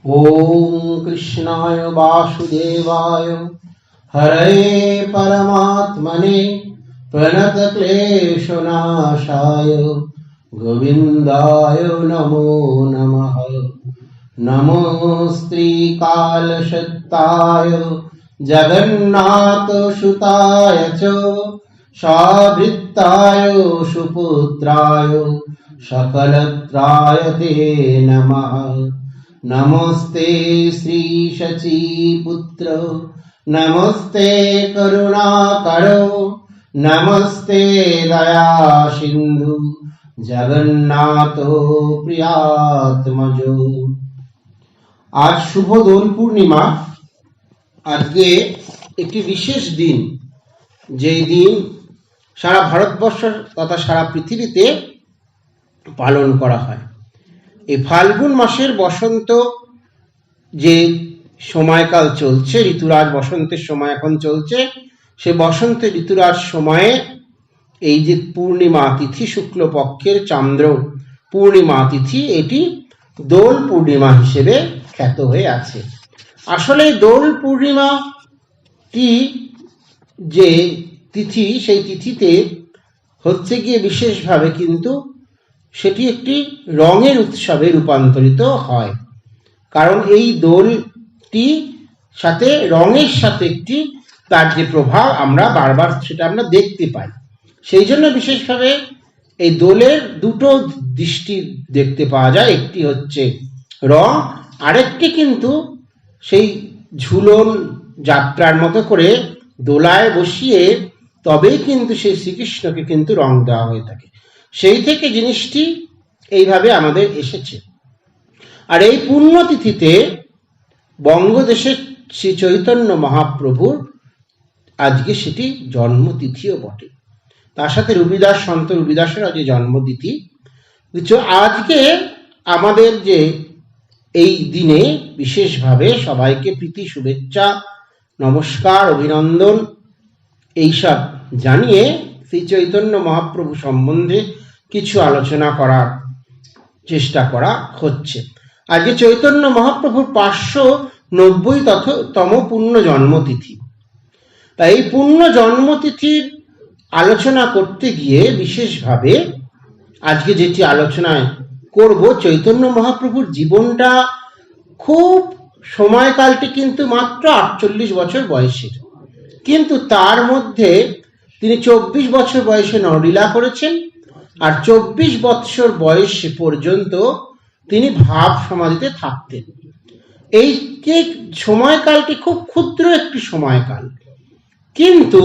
ओम कृष्णाय वासुदेवाय हरे परमात्मने प्रणतक्लेशनाशाय गोविन्दाय नमो नमः। नमोऽस्ति कालशक्ताय जगन्नाथसुताय च सावृत्ताय सुपुत्राय सकलत्राय ते नमः। नमस्ते श्री शचीपुत्र नमस्ते करुणाकरो नमस्ते दया सिंधु जगन्नाथ प्रियात्मजो। आज शुभ दोल पूर्णिमा। आज के एक विशेष दिन, जे दिन सारा भारतवर्ष तथा सारा पृथिवीते पालन करा है। এই ফাল্গুন মাসের বসন্ত যে সময়কাল চলছে, ঋতুরাজ বসন্তের সময় এখন চলছে, সে বসন্ত ঋতুরাজ সময়ে এই যে পূর্ণিমা তিথি, শুক্লপক্ষের চান্দ্র পূর্ণিমা তিথি, এটি দোল পূর্ণিমা হিসেবে খ্যাত হয়ে আছে। আসলে দোল পূর্ণিমাটি যে তিথি, সেই তিথিতে হচ্ছে গিয়ে বিশেষভাবে কিন্তু সেটি একটি রঙের উৎসবে রূপান্তরিত হয়। কারণ এই দোলটি সাথে রঙের সাথে একটি তার যে প্রভাব আমরা বারবার সেটা আমরা দেখতে পাই। সেই জন্য বিশেষভাবে এই দোলের দুটো দৃষ্টি দেখতে পাওয়া যায়। একটি হচ্ছে রং, আরেকটি কিন্তু সেই ঝুলন যাত্রার মতো করে দোলায় বসিয়ে তবেই কিন্তু সেই শ্রীকৃষ্ণকে কিন্তু রং দেওয়া হয়ে থাকে। সেই থেকে জিনিসটি এইভাবে আমাদের এসেছে। আর এই পুণ্যতিথিতে বঙ্গদেশের শ্রী চৈতন্য মহাপ্রভুর আজকে সেটি জন্মতিথিও বটে। তার সাথে রবিদাস, সন্ত রবিদাসের আজকে জন্মতিথি। আজকে আমাদের যে এই দিনে বিশেষভাবে সবাইকে প্রীতি, শুভেচ্ছা, নমস্কার, অভিনন্দন এইসব জানিয়ে শ্রী চৈতন্য মহাপ্রভু সম্বন্ধে কিছু আলোচনা করার চেষ্টা করা হচ্ছে। আজকে চৈতন্য মহাপ্রভুর 590তম পূর্ণ জন্মতিথি। তাই এই পূর্ণ জন্মতিথির আলোচনা করতে গিয়ে বিশেষভাবে আজকে যেটি আলোচনায় করব, চৈতন্য মহাপ্রভুর জীবনটা খুব সময়কালটি কিন্তু মাত্র 48 বছর বয়সের, কিন্তু তার মধ্যে তিনি 24 বছর বয়সে নরলীলা করেছেন। আর 24 বছর বয়স পর্যন্ত তিনি ভাব সমাধিতে থাকতেন। এই যে সময়কালটি খুব ক্ষুদ্র একটি সময়কাল, কিন্তু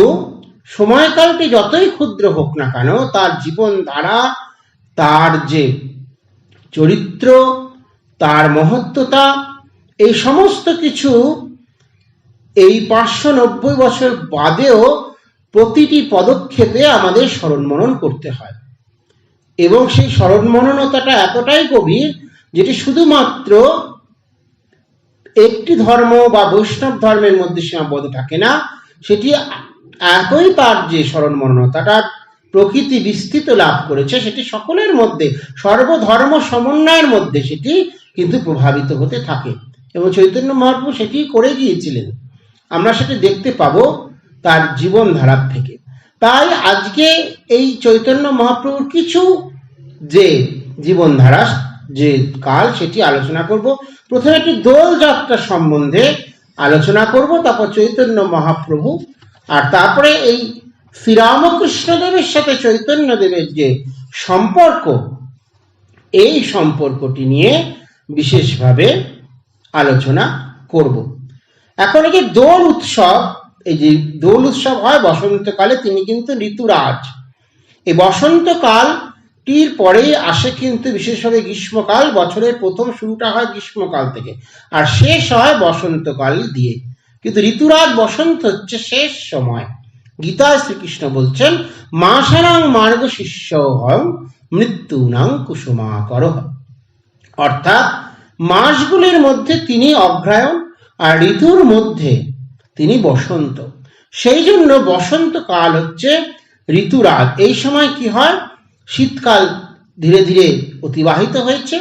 সময়কালটি যতই ক্ষুদ্র হোক না কেন, তার জীবন ধারা, তার যে চরিত্র, তার মহত্বতা, এই সমস্ত কিছু এই 590 বছর বাদেও প্রতিটি পদক্ষেপে আমাদের স্মরণ মনন করতে হয়। এবং সেই স্মরণ মননতাটা এতটাই গভীর, যেটি শুধুমাত্র একটি ধর্ম বা বৈষ্ণব ধর্মের মধ্যে সীমাবদ্ধ থাকে না। সেটি এতই তার যে স্মরণ মননতাটা প্রকৃতি বিস্তৃত লাভ করেছে, সেটি সকলের মধ্যে, সর্বধর্ম সমন্বয়ের মধ্যে সেটি কিন্তু প্রভাবিত হতে থাকে। এবং চৈতন্য মহাপ্রভু সেটি করে গিয়েছিলেন। আমরা সেটি দেখতে পাবো তার জীবন ধারার থেকে। তাই আজকে এই চৈতন্য মহাপ্রভুর কিছু যে জীবনধারা, যে কাল, সেটি আলোচনা করব। প্রথমে একটি দোল যাত্রা সম্বন্ধে আলোচনা করব, তারপর চৈতন্য মহাপ্রভু, আর তারপরে এই শ্রীরামকৃষ্ণদেবের সাথে চৈতন্য দেবের যে সম্পর্ক, এই সম্পর্কটি নিয়ে বিশেষভাবে আলোচনা করব। এখন এই যে দোল উৎসব, এই যে দোল উৎসব হয় বসন্তকালে, তিনি কিন্তু ঋতুরাজ। এই বসন্তকালটির পরেই আসে কিন্তু বিশেষভাবে গ্রীষ্মকাল। বছরের প্রথম শুরুটা হয় গ্রীষ্মকাল থেকে, আর শেষ হয় বসন্তকাল দিয়ে। কিন্তু ঋতুরাজ বসন্ত হচ্ছে শেষ সময়। গীতায় শ্রীকৃষ্ণ বলছেন, মাসানাং মার্গ শিষ্য হং মৃত্যুনাং কুসুমাকর। অর্থাৎ মাসগুলির মধ্যে তিনি অগ্রহায়ণ, আর ঋতুর মধ্যে তিনি বসন্ত। সেই জন্য বসন্তকাল হচ্ছে ঋতুরাজ। এই সময় কি হয়, শীতকাল ধীরে ধীরে অতিবাহিত হয়েছে,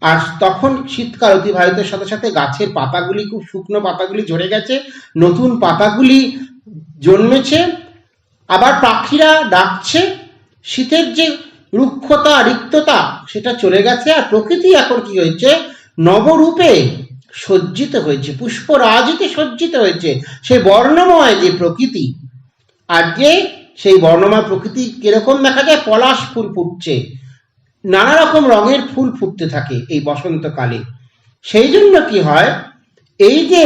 আর তখন শীতকাল অতিবাহিতের সাথে সাথে গাছের পাতাগুলি, খুব শুকনো পাতাগুলি ঝরে গেছে, নতুন পাতাগুলি জন্মেছে, আবার পাখিরা ডাকছে, শীতের যে রুক্ষতা রিক্ততা সেটা চলে গেছে, আর প্রকৃতি এখন কি হয়েছে, নবরূপে সজ্জিত হয়েছে, পুষ্পরাজিতে সজ্জিত হয়েছে। সেই বর্ণময় যে প্রকৃতি, আজকে সেই বর্ণময় প্রকৃতি কিরকম দেখা যায়, পলাশ ফুল ফুটছে, নানা রকম রঙের ফুল ফুটতে থাকে এই বসন্তকালে। সেই জন্য কি হয়, এই যে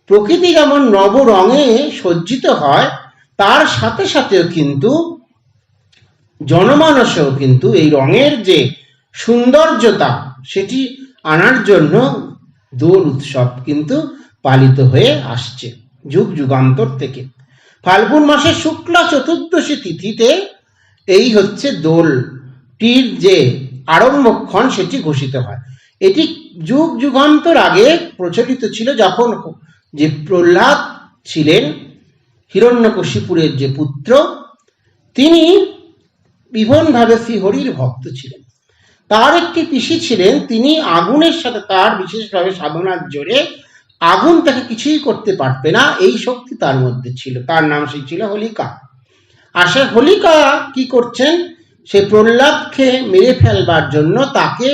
প্রকৃতি যেমন নব রঙে সজ্জিত হয়, তার সাথে সাথেও কিন্তু জনমানসেও কিন্তু এই রঙের যে সৌন্দর্যতা সেটি আনার জন্য দোল উৎসব কিন্তু পালিত হয়ে আসছে যুগ যুগান্তর থেকে। ফাল্গুন মাসের শুক্লা চতুর্দশী তিথিতে এই হচ্ছে দোলটির যে আরম্ভক্ষণ সেটি ঘোষিত হয়। এটি যুগ যুগান্তর আগে প্রচলিত ছিল, যখন যে প্রহ্লাদ ছিলেন হিরণ্যকশিপুরের যে পুত্র, তিনি বিভনভাবে শ্রীহরির ভক্ত ছিলেন। তার একটি পিসি ছিলেন, তিনি আগুনের সাথে তার বিশেষভাবে সাধনার জোরে আগুন তাকে কিছুই করতে পারবে না, এই শক্তি তার মধ্যে ছিল। তার নাম সেই ছিল হোলিকা। আর সে হোলিকা কি করছেন, সে প্রহ্লাদকে মেরে ফেলবার জন্য তাকে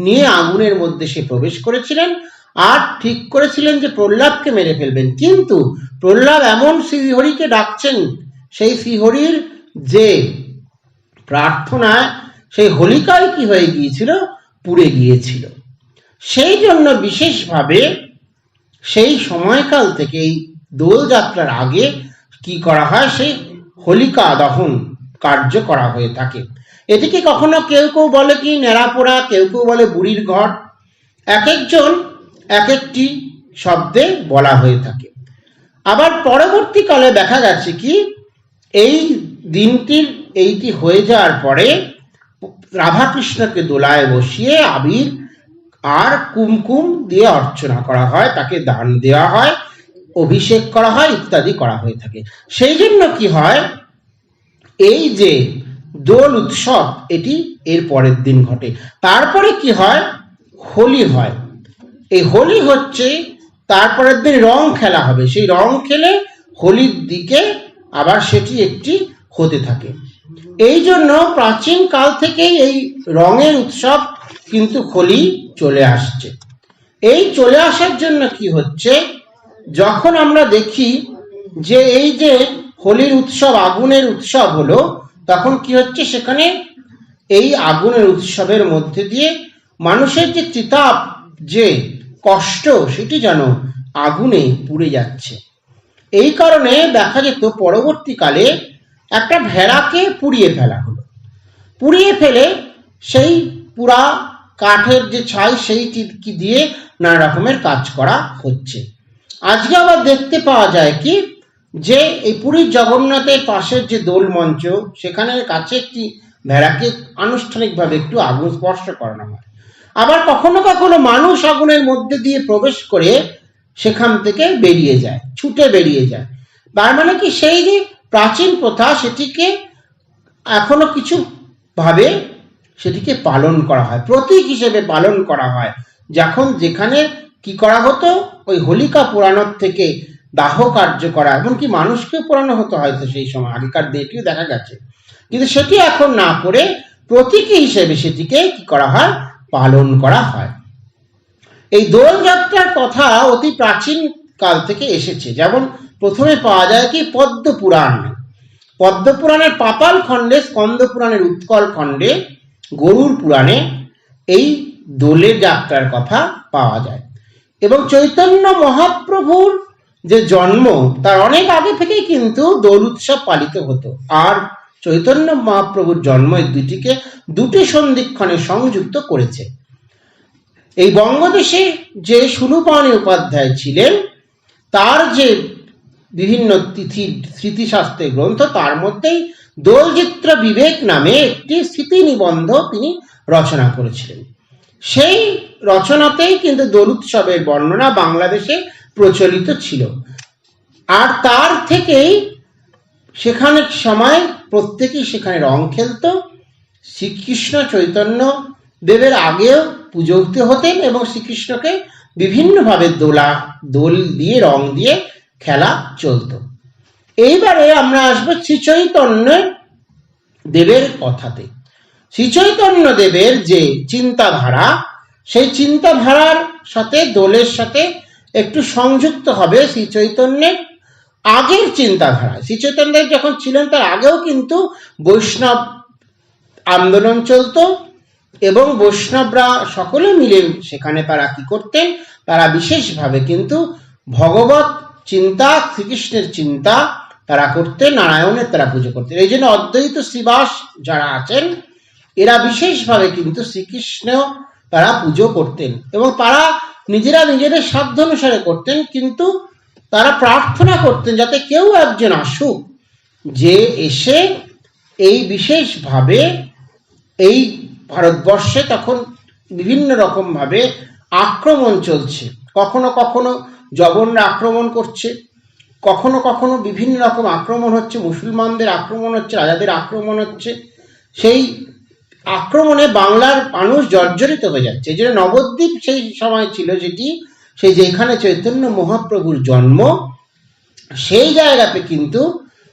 নিয়ে আগুনের মধ্যে সে প্রবেশ করেছিলেন, আর ঠিক করেছিলেন যে প্রহ্লাদকে মেরে ফেলবেন। কিন্তু প্রহ্লাদ এমন শ্রীহরিকে ডাকছেন, সেই শ্রীহরির যে প্রার্থনায় সেই হোলিকায় কি হয়ে গিয়েছিল, পুড়ে গিয়েছিল। সেই জন্য বিশেষভাবে সেই সময়কাল থেকে এই দোলযাত্রার আগে কি করা হয়, সেই হোলিকা দহন কার্য করা হয়ে থাকে। এটিকে কখনো কেউ কেউ বলে কি নেড়াপোড়া, কেউ কেউ বলে বুড়ির ঘর, এক একজন এক একটি শব্দে বলা হয়ে থাকে। আবার পরবর্তীকালে দেখা গেছে কি, এই দিনটির এইটি হয়ে যাওয়ার পরে রাধাকৃষ্ণকে দোলায় বসিয়ে আবির আর কুমকুম দিয়ে অর্চনা করা হয়, তাকে দান দেওয়া হয়, অভিষেক করা হয়, ইত্যাদি করা হয়ে থাকে। সেই জন্য কি হয়, এই যে দোল উৎসব এটি এর পরের দিন ঘটে। তারপরে কি হয়, হোলি হয়। এই হোলি হচ্ছে তারপরের দিন রং খেলা হবে, সেই রং খেলে হোলির দিকে আবার সেটি একটি হতে থাকে। এই জন্য প্রাচীন কাল থেকে এই রঙের উৎসব কিন্তু হোলি চলে আসছে। এই চলে আসার জন্য কি হচ্ছে, যখন আমরা দেখি যে এই যে হোলির উৎসব আগুনের উৎসব হলো, তখন কি হচ্ছে, সেখানে এই আগুনের উৎসবের মধ্যে দিয়ে মানুষের যে চিতাপ, যে কষ্ট, সেটি যেন আগুনে পুড়ে যাচ্ছে। এই কারণে দেখা যেত পরবর্তীকালে একটা ভেড়াকে পুড়িয়ে ফেলা হলো, পুড়িয়ে ফেলে সেই পুরা কাঠের যে ছাই সেই টিটকি দিয়ে নানা রকমের কাজ করা হচ্ছে। আজকে আবার দেখতে পাওয়া যায় কি, যে এই পুরীর জগন্নাথের পাশের যে দোল মঞ্চ, সেখানে কাছে একটি ভেড়াকে আনুষ্ঠানিকভাবে একটু আগুন স্পর্শ করানো হয়। আবার কখনো কখনো মানুষ আগুনের মধ্যে দিয়ে প্রবেশ করে সেখান থেকে বেরিয়ে যায়, ছুটে বেরিয়ে যায়। তার মানে কি, সেই যে প্রাচীন প্রথা সেটিকে এখনো কিছু ভাবে সেটিকে পালন করা হয়, প্রতীক হিসেবে পালন করা হয়। যখন যেখানে কি করা হতো, ওই হোলিকা পোড়ানোর থেকে দাহ কার্য করা, এমনকি মানুষকে পোড়ানো হতো হয়তো সেই সময়, আগেকার দিনটিও দেখা গেছে। কিন্তু সেটি এখন না করে প্রতীকী হিসেবে সেটিকে কি করা হয়, পালন করা হয়। এই দোলযাত্রার কথা অতি প্রাচীন কাল থেকে এসেছে। যেমন প্রথমে পাওয়া যায় কি, পদ্মপুরাণ, পদ্মপুরাণের পাতাল খণ্ডে, স্কন্দ পুরাণের উৎকল খণ্ডে, গরুর পুরাণে এই দোলের যাত্রার কথা পাওয়া যায়। এবং চৈতন্য মহাপ্রভুর যে জন্ম, তার অনেক আগে থেকেই কিন্তু দোল উৎসব পালিত হতো। আর চৈতন্য মহাপ্রভুর জন্ম এই দুটিকে দুটি সন্ধিক্ষণে সংযুক্ত করেছে। এই বঙ্গদেশে যে সুলুপাণি উপাধ্যায় ছিলেন, তার যে বিভিন্ন তিথি স্মৃতিশাস্ত্রের গ্রন্থ, তার মধ্যেই দোলচিত্র বিবেক নামে একটি স্মৃতি নিবন্ধ তিনি রচনা করেছিলেন। সেই রচনাতেই কিন্তু দোল উৎসবের বর্ণনা বাংলাদেশে প্রচলিত ছিল। আর তার থেকেই সেখানে সময় প্রত্যেকেই সেখানে রং খেলত। শ্রীকৃষ্ণ চৈতন্য দেবের আগেও পুজোতে হতেন এবং শ্রীকৃষ্ণকে বিভিন্নভাবে দোল দিয়ে রং দিয়ে খেলা চলত। এইবারে আমরা আসবো শ্রী চৈতন্য দেবের কথাতে। শ্রী চৈতন্য দেবের যে চিন্তাধারা, সেই চিন্তাধারার সাথে দোলের সাথে একটু সংযুক্ত হবে শ্রী চৈতন্যের আগের চিন্তাধারা। শ্রী চৈতন্য দেব যখন ছিলেন তার আগেও কিন্তু বৈষ্ণব আন্দোলন চলত এবং বৈষ্ণবরা সকলে মিলে সেখানে তারা কি করতেন, তারা বিশেষভাবে কিন্তু ভগবত চিন্তা, শ্রীকৃষ্ণের চিন্তা তারা করতেন, নারায়ণের তারা পুজো করতেন। এই জন্য অদ্বৈত শ্রীবাস যারা আছেন এরা বিশেষভাবে কিন্তু শ্রীকৃষ্ণ তারা পুজো করতেন এবং তারা নিজেরা নিজেদের সাধ্য অনুসারে করতেন, কিন্তু তারা প্রার্থনা করতেন যাতে কেউ একজন আসুক যে এসে এই বিশেষভাবে এই ভারতবর্ষে তখন বিভিন্ন রকম ভাবে আক্রমণ চলছে, কখনো কখনো জবনরা আক্রমণ করছে, কখনো কখনো বিভিন্ন রকম আক্রমণ হচ্ছে, মুসলমানদের আক্রমণ হচ্ছে, রাজাদের আক্রমণ হচ্ছে। সেই আক্রমণে বাংলার মানুষ জর্জরিত হয়ে যাচ্ছে। এই জন্য নবদ্বীপ সেই সময় ছিল যেখানে চৈতন্য মহাপ্রভুর জন্ম, সেই জায়গাতে কিন্তু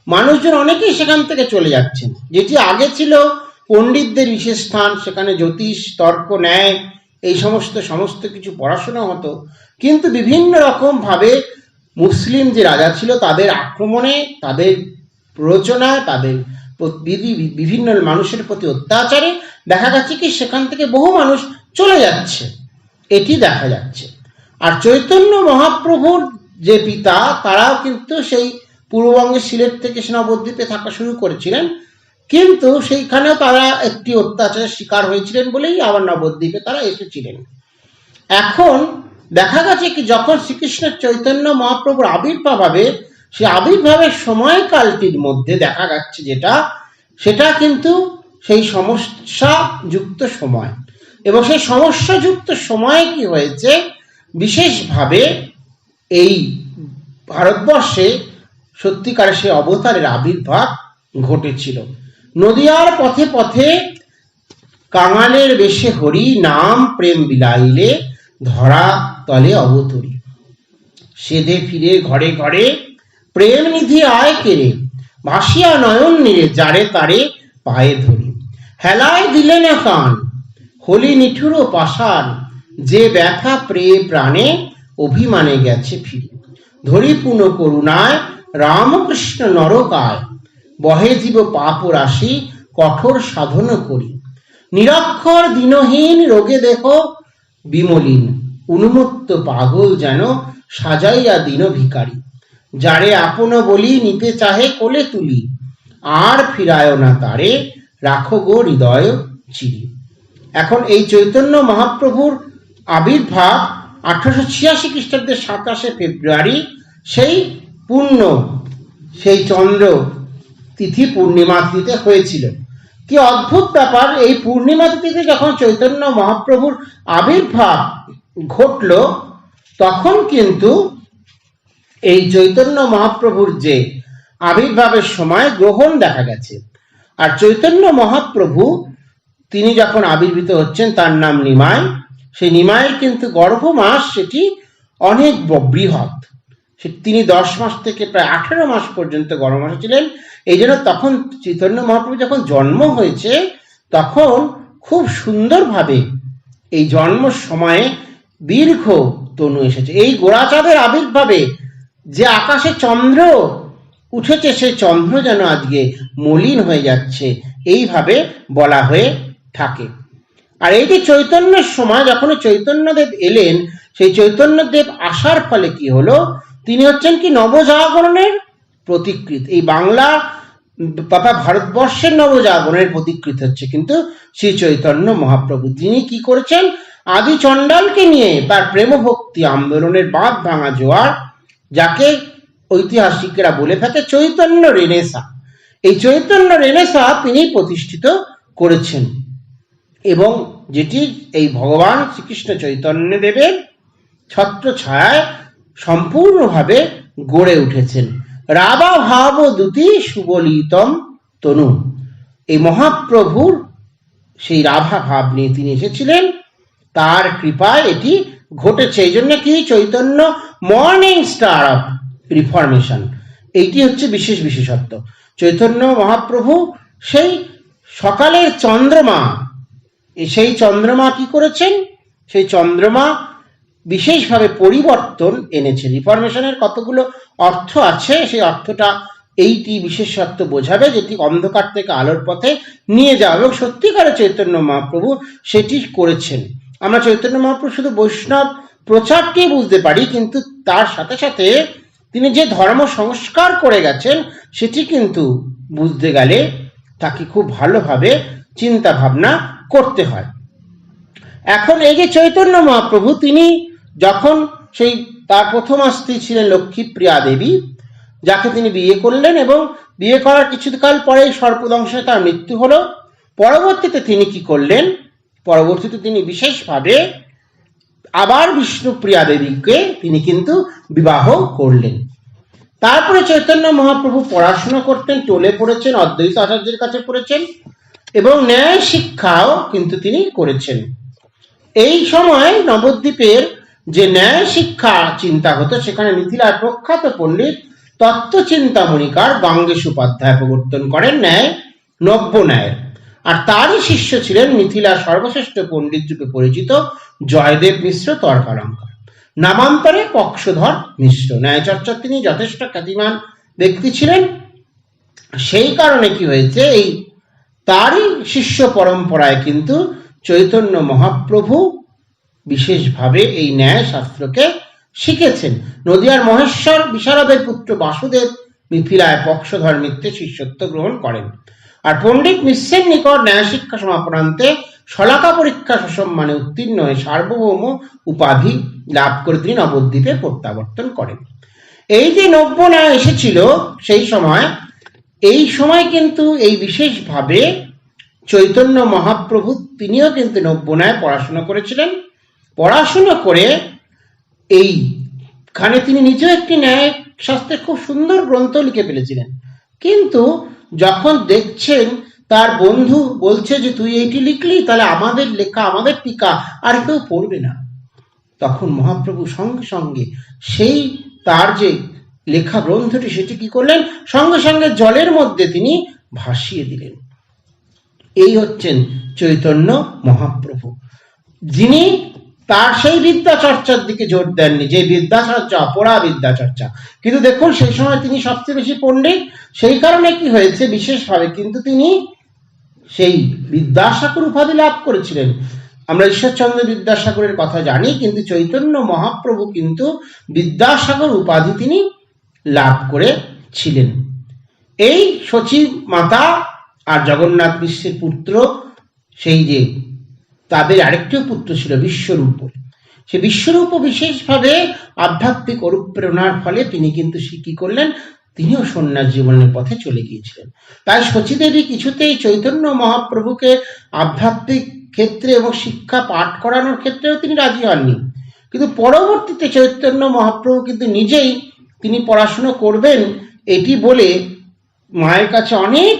মানুষজন অনেকেই সেখান থেকে চলে যাচ্ছেন। যেটি আগে ছিল পণ্ডিতদের বিশেষ স্থান, সেখানে জ্যোতিষ, তর্ক, ন্যায় এই সমস্ত কিছু পড়াশোনা হতো, কিন্তু বিভিন্ন রকম ভাবে মুসলিম যে রাজা ছিল তাদের আক্রমণে, তাদের প্ররোচনায়, তাদের বিভিন্ন মানুষের প্রতি অত্যাচারে দেখা যাচ্ছে কি সেখান থেকে বহু মানুষ চলে যাচ্ছে, এটি দেখা যাচ্ছে। আর চৈতন্য মহাপ্রভুর যে পিতা তারাও কিন্তু সেই পূর্ববঙ্গের সিলেট থেকে নবদ্বীপে থাকা শুরু করেছিলেন, কিন্তু সেইখানেও তারা একটি অত্যাচারের শিকার হয়েছিলেন বলেই আবার নবদ্বীপে তারা এসেছিলেন। এখন দেখা গেছে কি যখন শ্রীকৃষ্ণের চৈতন্য মহাপ্রভুর আবির্ভাব হবে, সেই আবির্ভাবের সময়কালটির মধ্যে দেখা যাচ্ছে সেটা কিন্তু সেই সমস্যাযুক্ত সময়, এবং সেই সমস্যাযুক্ত সময়ে কি হয়েছে, বিশেষভাবে এই ভারতবর্ষে সত্যিকারে সে অবতারের আবির্ভাব ঘটেছিল। নদিয়ার পথে পথে কাঙালের বেশে হরি, নাম প্রেম বিলাইলে ধরা তলে অবতরী। সেদে ফিরে ঘরে ঘরে প্রেম নিধি আয় কেড়ে, ভাসিয়া নয়ন নিরে যারে তারে পায়ে ধরি। হেলায় দিলে না কান, হলি নিঠুর ও পাষাণ, যে ব্যথা প্রাণে অভিমানে গেছে ফিরে। ধরি পুন করুণায় রামকৃষ্ণ নরকায়, বহে জীব পাপ রাশি কঠোর সাধন করি। নিরক্ষর দিনহীন রোগে দেহ বিমলিন, উন্মত্ত পাগল যেন সাজাইয়া দিন ভিকারি। যারে আপন বলি নিতে চাহে কোলে তুলি, আর ফিরায় না তারে রাখো গো হৃদয় চিরি। এখন এই চৈতন্য মহাপ্রভুর আবির্ভাব 1886 খ্রিস্টাব্দের 27 ফেব্রুয়ারি সেই চন্দ্র তিথি পূর্ণিমা তিথিতে হয়েছিল। কি অদ্ভুত ব্যাপার, এই পূর্ণিমা তিথিতে যখন চৈতন্য মহাপ্রভুর আবির্ভাব ঘটল, তখন কিন্তু এই চৈতন্য মহাপ্রভুর যে আবির্ভাবের সময় গ্রহণ দেখা গেছে। আর চৈতন্য মহাপ্রভু তিনি যখন আবির্ভূত হচ্ছেন তার নাম নিমাই। সেই নিমাইয়ের কিন্তু গর্ভমাস সেটি অনেক বৃহৎ, তিনি 10 মাস থেকে প্রায় 18 মাস পর্যন্ত গর্ভমাসে ছিলেন। এই জন্য তখন চৈতন্য মহাপ্রভু যখন জন্ম হয়েছে তখন খুব সুন্দরভাবে এই জন্ম সময়ে দীর্ঘ তনু এসেছে। এই গোড়াচাঁদের আবির্ভাবে যে আকাশে চন্দ্র উঠেছে, সেই চন্দ্র যেন আজকে মলিন হয়ে যাচ্ছে, এইভাবে বলা হয়ে থাকে। আর এই যে চৈতন্যের সময় যখন চৈতন্যদেব এলেন, সেই চৈতন্যদেব আসার ফলে কি হলো, তিনি হচ্ছেন কি নবজাগরণের প্রতিকৃত। এই বাংলা তথা ভারতবর্ষের নবজাগরণের প্রতিকৃত হচ্ছে কিন্তু শ্রী চৈতন্য মহাপ্রভু। তিনি কি করেছেন, আদি চণ্ডালকে নিয়ে তার প্রেম ভক্তি আন্দোলনের বাঁধ ভাঙা জোয়ার, যাকে ঐতিহাসিকরা বলে থাকে চৈতন্য রেনেসা, এই চৈতন্য রেনেসা তিনি প্রতিষ্ঠিত করেছেন, এবং যেটি এই ভগবান শ্রীকৃষ্ণ চৈতন্য দেবের ছত্র ছায়ায় সম্পূর্ণভাবে গড়ে উঠেছেন। রাবা ভাব দুতি সুবলিতম তনু, এই মহাপ্রভুর সেই রাধা ভাব নিয়ে তিনি এসেছিলেন। তার কৃপায় এটি ঘটেছে। এই জন্য কি Chaitanya morning star of reformation, এইটি হচ্ছে বিশেষ বিশেষত্ব। চৈতন্য মহাপ্রভু সেই সকালের চন্দ্রমা, সেই চন্দ্রমা কি করেছেন? সেই চন্দ্রমা বিশেষভাবে পরিবর্তন এনেছেন। রিফরমেশনের কতগুলো অর্থ আছে, সেই অর্থটা এইটি বিশেষত্ব বোঝাবে, যেটি অন্ধকার থেকে আলোর পথে নিয়ে যাওয়া, এবং সত্যিকারে চৈতন্য মহাপ্রভু সেটি করেছেন। আমরা চৈতন্য মহাপ্রভু শুধু বৈষ্ণব প্রচারকে বুঝতে পারি, কিন্তু তার সাথে সাথে তিনি যে ধর্ম সংস্কার করে গেছেন সেটি কিন্তু বুঝতে গেলে তাকে খুব ভালোভাবে চিন্তা ভাবনা করতে হয়। এখন এই যে চৈতন্য মহাপ্রভু, তিনি যখন সেই তার প্রথম স্ত্রী ছিলেন লক্ষ্মীপ্রিয়া দেবী, যাকে তিনি বিয়ে করলেন, এবং বিয়ে করার কিছুকাল পরে সর্পদংশে তার মৃত্যু হলো। পরবর্তীতে তিনি কি করলেন? পরবর্তীতে তিনি বিশেষভাবে আবার বিষ্ণুপ্রিয়া দেবীকে তিনি কিন্তু বিবাহ করলেন। তারপরে চৈতন্য মহাপ্রভু পড়াশোনা করতেন, টলে পড়েছেন, অদ্বৈত আচার্যের কাছে পড়েছেন, এবং ন্যায় শিক্ষাও কিন্তু তিনি করেছেন। এই সময় নবদ্বীপের যে ন্যায় শিক্ষা চিন্তা হতো, সেখানে মিথিলার প্রখ্যাত পণ্ডিত তত্ত্বচিন্তামণিকার গঙ্গেশ উপাধ্যায় প্রবর্তন করেন ন্যায় নব্য ন্যায়ের। আর তারই শিষ্য ছিলেন মিথিলার সর্বশ্রেষ্ঠ পণ্ডিত রূপে পরিচিত জয়দেব মিশ্র তর্কালঙ্কার, নামান্তরে পক্ষধর মিশ্র। ন্যায় চর্চার তিনি যথেষ্ট খ্যাতিমান ব্যক্তি ছিলেন। সেই কারণে কি হয়েছে, এই তারই শিষ্য পরম্পরায় কিন্তু চৈতন্য মহাপ্রভু বিশেষভাবে এই ন্যায় শাস্ত্রকে শিখেছেন। নদিয়ার মহেশ্বর বিশারদের পুত্র বাসুদেব মিথিলায় পক্ষধর মিত্রে শিষ্যত্ব গ্রহণ করেন। আর পণ্ডিত মিশ্রের নিকট ন্যায় শিক্ষা সমাপনান্তে শলাকা পরীক্ষা সসম্মানে উত্তীর্ণ হয়ে সার্বভৌম উপাধি লাভ করে তিনি নবদ্বীপে প্রত্যাবর্তন করেন। এই যে নব্য ন্যায় এসেছিল সেই সময়, এই সময় কিন্তু এই বিশেষভাবে চৈতন্য মহাপ্রভু তিনিও কিন্তু নব্য ন্যায় পড়াশোনা করেছিলেন। পড়াশোনা করে এইখানে তিনি নিজেও একটি ন্যায় শাস্ত্রে খুব সুন্দর গ্রন্থ লিখে ফেলেছিলেন। কিন্তু যখন দেখছেন তার বন্ধু বলছে যে তুই এইটি লিখলি, তাহলে আমাদের লেখা, আমাদের টিকা আর কেউ পড়বে না, তখন মহাপ্রভু সঙ্গে সঙ্গে সেই তার যে লেখা গ্রন্থটি সেটি কি করলেন, সঙ্গে সঙ্গে জলের মধ্যে তিনি ভাসিয়ে দিলেন। এই হচ্ছেন চৈতন্য মহাপ্রভু, যিনি তার সেই বিদ্যা চর্চার দিকে জোর দেননি, যে বিদ্যা চর্চা অপরা বিদ্যা চর্চা। কিন্তু দেখুন সেই সময় তিনি সবচেয়ে বেশি পণ্ডিত, সেই কারণে কি হয়েছে বিশেষভাবে কিন্তু তিনি সেই বিদ্যাসাগর উপাধি লাভ করেছিলেন। আমরা ঈশ্বরচন্দ্র বিদ্যাসাগরের কথা জানি, কিন্তু চৈতন্য মহাপ্রভু কিন্তু বিদ্যাসাগর উপাধি তিনি লাভ করেছিলেন। এই সচিব মাতা আর জগন্নাথ মিশ্রের পুত্র, সেই যে তাদের আরেকটিও পুত্র ছিল বিশ্বরূপ, সে বিশ্বরূপ বিশেষভাবে আধ্যাত্মিক অনুপ্রেরণার ফলে তিনি কিন্তু কি করলেন, তিনিও সন্ন্যাস জীবনের পথে চলে গিয়েছিলেন। তাই সচিদেবী কিছুতেই চৈতন্য মহাপ্রভুকে আধ্যাত্মিক ক্ষেত্রে এবং শিক্ষা পাঠ করানোর ক্ষেত্রেও তিনি রাজি হননি। কিন্তু পরবর্তীতে চৈতন্য মহাপ্রভু কিন্তু নিজেই তিনি পড়াশুনো করবেন এটি বলে মায়ের কাছে অনেক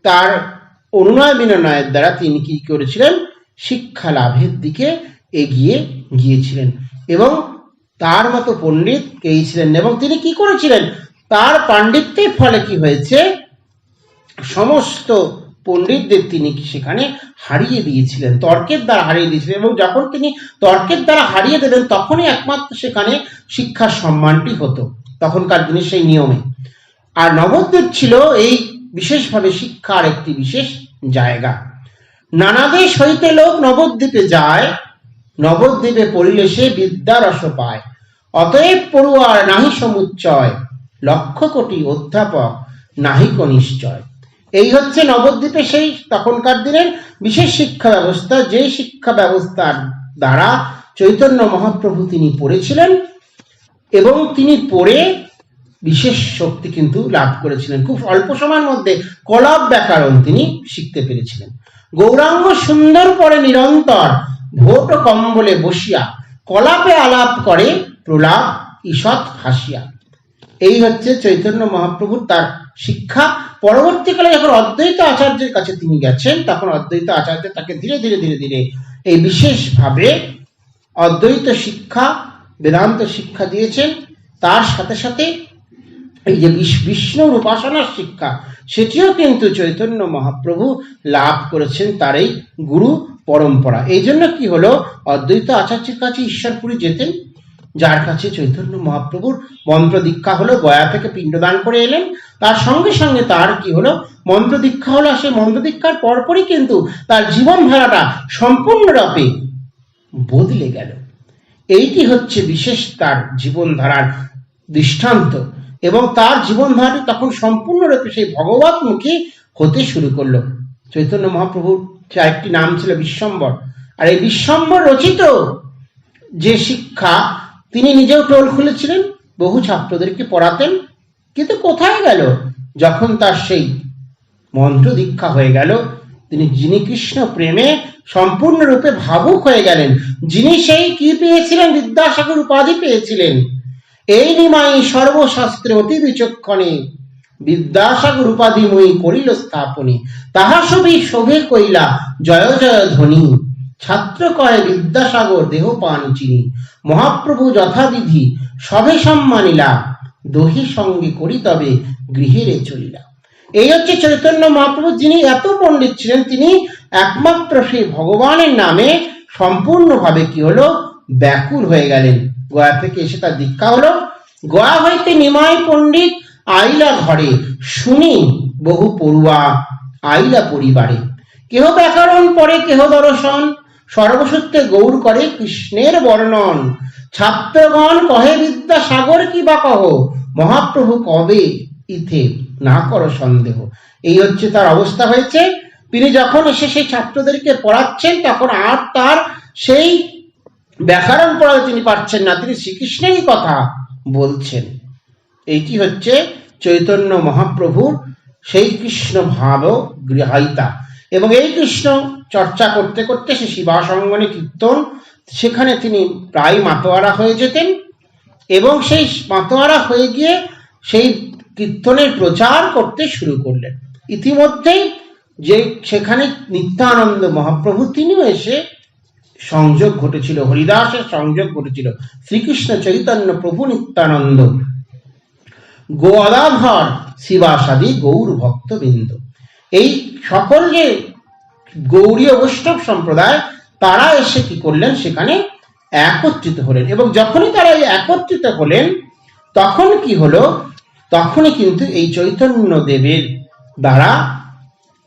তার অনুনয় বিনয়ের দ্বারা তিনি কি করেছিলেন, শিক্ষা লাভের দিকে এগিয়ে গিয়েছিলেন, এবং তার মতো পণ্ডিত কেই ছিলেন। এবং তিনি কি করেছিলেন, তার পাণ্ডিত্যের ফলে কি হয়েছে, সমস্ত পণ্ডিতদের তিনি সেখানে হারিয়ে দিয়েছিলেন, তর্কের দ্বারা হারিয়ে দিয়েছিলেন। এবং যখন তিনি তর্কের দ্বারা হারিয়ে দেবেন তখনই একমাত্র সেখানে শিক্ষার সম্মানটি হতো, তখনকার দিনে সেই নিয়মে। আর নবদ্বীপ ছিল এই বিশেষভাবে শিক্ষার একটি বিশেষ জায়গা। নানা দেশ হইতে লোক নবদ্বীপে যায়, নবদ্বীপে পড়িলে সে বিদ্যারস পায়। অতএব পড়ুয়ার নাহি সমুচ্চয়, লক্ষ কোটি অধ্যাপক নাহিক নিশ্চয়। এই হচ্ছে নবদ্বীপে সেই তখনকার দিনের বিশেষ শিক্ষা ব্যবস্থা, যে শিক্ষা ব্যবস্থার দ্বারা চৈতন্য মহাপ্রভু তিনি পড়েছিলেন, এবং তিনি পড়ে বিশেষ শক্তি কিন্তু লাভ করেছিলেন। খুব অল্প সময়ের মধ্যে কলাপ ব্যাকরণ তিনি শিখতে পেরেছিলেন। গৌরাঙ্গ সুন্দর পরে নিরন্তর, ভোট কম্বলে বসিয়া, কলাপে আলাপ করে প্রলাপ ঈষৎ হাসিয়া। এই হচ্ছে চৈতন্য মহাপ্রভুর তার শিক্ষা। পরবর্তীকালে যখন অদ্বৈত আচার্যের কাছে তিনি গেছেন, তখন অদ্বৈত আচার্য তাকে ধীরে ধীরে ধীরে ধীরে এই বিশেষভাবে অদ্বৈত শিক্ষা, বেদান্ত শিক্ষা দিয়েছেন, তার সাথে সাথে এই যে বিষ্ণুর উপাসনার শিক্ষা, সেটিও কিন্তু চৈতন্য মহাপ্রভু লাভ করেছেন তার এই গুরু পরম্পরা। এই জন্য কি হলো, অদ্বৈত আচার্যের কাছে ঈশ্বরপুরী যেতেন, যার কাছে চৈতন্য মহাপ্রভুর মন্ত্র দীক্ষা হলো, গয়া থেকে পিণ্ডদান করে এলেন, তার সঙ্গে সঙ্গে তার কি হলো, মন্ত্র দীক্ষা হলো। সেই মন্ত্র দীক্ষার পরপরই কিন্তু তার জীবনধারাটা সম্পূর্ণরূপে বদলে গেল। এইটি হচ্ছে বিশেষ তার জীবনধারার দৃষ্টান্ত, এবং তার জীবনধারাটি তখন সম্পূর্ণরূপে সেই ভগবতমুখী হতে শুরু করলো। চৈতন্য মহাপ্রভুর আরেকটি নাম ছিল বিশ্বম্বর, আর এই বিশ্বম্বর রচিত যে শিক্ষা, তিনি নিজেও টোল খুলেছিলেন, বহু ছাত্রদেরকে পড়াতেন, কিন্তু কোথায় গেল যখন তার সেই মন্ত্র দীক্ষা হয়ে গেল, যিনি কৃষ্ণ প্রেমে সম্পূর্ণরূপে ভাবুক হয়ে গেলেন, যিনি সেই কি পেয়েছিলেন, বিদ্যাসাগর উপাধি পেয়েছিলেন। এই নিমাই সর্বশাস্ত্রে অতি বিচক্ষণে, বিদ্যাসাগর উপাধি মই করিল স্থাপনে, তাহা সবই শোভে কইলা জয় জয় ধ্বনি, ছাত্র কয় বিদ্যাসাগর দেহ পান চিনি, মহাপ্রভু যথাবিধি সবে সম্মানিলা, দহি সঙ্গে করি তবে গৃহেরে চলিলা। এই হচ্ছে চৈতন্য মহাপ্রভু, যিনি এত পণ্ডিত ছিলেন, তিনি একমাত্র সেই ভগবানের নামে সম্পূর্ণভাবে কি হলো, ব্যাকুল হয়ে গেলেন। গয়া থেকে এসে তার দীক্ষা হলো। গয়া হইতে নিমাই পণ্ডিত আইলা ঘরে, শুনি বহু পড়ুয়া আইলা পরিবারে, কেহ ব্যাকরণ পড়ে কেহ দর্শন, সর্বসূত্রে গৌর করে কৃষ্ণের বর্ণন, ছাত্রগণ কহে বিদ্যাসাগর কি বা কহ, মহাপ্রভু কবে ইথে না করো সন্দেহ। এই হচ্ছে তার অবস্থা হয়েছে। তিনি যখন এসে সেই ছাত্রদেরকে পড়াচ্ছেন, তখন আর তার সেই ব্যাকরণ পড়াতে তিনি পারছেন না, তিনি শ্রীকৃষ্ণেরই কথা বলছেন। এইটি হচ্ছে চৈতন্য মহাপ্রভুর সেই কৃষ্ণ ভাব গৃহায়িতা। এবং এই কৃষ্ণ চর্চা করতে করতে সে শিবাসঙ্গনে কীর্তন, সেখানে তিনি প্রায় মাতোয়ারা হয়ে যেতেন, এবং সেই মাতোয়ারা হয়ে গিয়ে সেই কীর্তনের প্রচার করতে শুরু করলেন। ইতিমধ্যেই যে সেখানে নিত্যানন্দ মহাপ্রভু, তিনিও এসে সংযোগ ঘটেছিল, হরিদাসের সংযোগ ঘটেছিল। শ্রীকৃষ্ণ চৈতন্য প্রভু নিত্যানন্দ গোয়ালাধর শিবাসাদি গৌর ভক্তবৃন্দ, এই সকল যে গৌড়ীয় বৈষ্ণব সম্প্রদায়, তারা এসে কি করলেন, সেখানে একত্রিত হলেন। এবং যখনই তারা একত্রিত হলেন, তখন কি হলো, তখনই কিন্তু এই চৈতন্য দেবের দ্বারা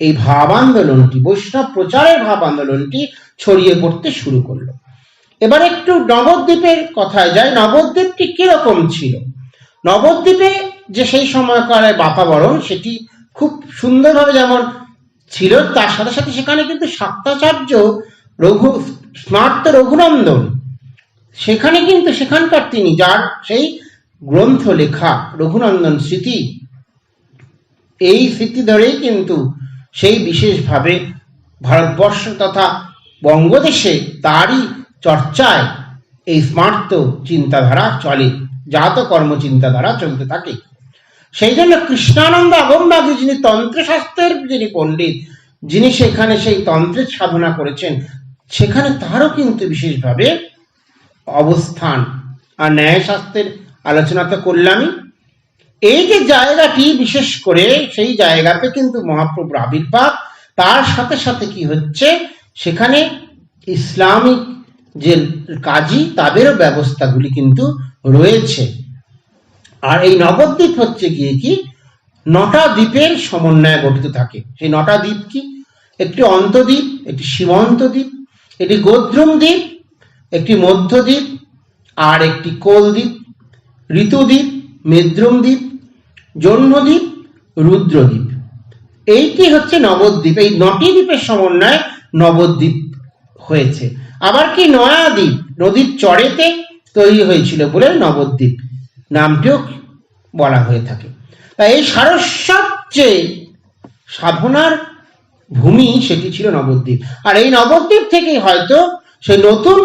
এই ভাব আন্দোলনটি, বৈষ্ণব প্রচারের ভাব আন্দোলনটি ছড়িয়ে পড়তে শুরু করলো। এবার একটু নবদ্বীপের কথায় যায়। নবদ্বীপটি কিরকম ছিল? নবদ্বীপে যে সেই সময়কালের বাতাবরণ, সেটি খুব সুন্দরভাবে যেমন ছিল, তার সাথে সাথে সেখানে কিন্তু শাক্তাচার্য স্মার্ত রঘুনন্দন, সেখানে কিন্তু সেখানকার তিনি, যার সেই গ্রন্থ লেখা রঘুনন্দন স্মৃতি, এই স্মৃতি ধরেই কিন্তু সেই বিশেষভাবে ভারতবর্ষ তথা বঙ্গদেশে তারই চর্চায় এই স্মার্ত চিন্তাধারা চলে, জাত কর্ম চিন্তাধারা চলতে থাকে। সেই জন্য কৃষ্ণানন্দ আগমবাগী, যিনি তন্ত্রশাস্ত্রের যিনি পণ্ডিত, যিনি সেখানে সেই তন্ত্রের সাধনা করেছেন, সেখানে তারও কিন্তু বিশেষভাবে অবস্থান। আর ন্যায়শাস্ত্রের আলোচনা তো করলামই। এই যে জায়গাটি, বিশেষ করে সেই জায়গাতে কিন্তু মহাপ্রভুর আবির্ভাব, তার সাথে সাথে কি হচ্ছে, সেখানে ইসলামিক যে কাজী, তাদেরও ব্যবস্থাগুলি কিন্তু রয়েছে। আর এই নবদ্বীপ হচ্ছে গিয়ে কি, 9টা দ্বীপের সমন্বয়ে গঠিত থাকে। সেই 9টা দ্বীপ কি? একটি অন্তদ্বীপ, একটি সীমন্ত দ্বীপ, একটি গোদ্রুম দ্বীপ, একটি মধ্যদ্বীপ, আর একটি কোলদ্বীপ, ঋতুদ্বীপ, মেদ্রুম দ্বীপ, জহ্নদ্বীপ, রুদ্রদ্বীপ। এইটি হচ্ছে নবদ্বীপ। এই 9টি দ্বীপের সমন্বয়ে নবদ্বীপ হয়েছে। আবার কি, নয়া দ্বীপ নদীর চরেতে তৈরি হয়েছিল বলে নবদ্বীপ নামটিও বলা হয়ে থাকে। তাই এই সারস্বত যে সাধনার ভূমি, সেটি ছিল নবদ্বীপ। আর এই নবদ্বীপ থেকেই হয়তো সেই নতুন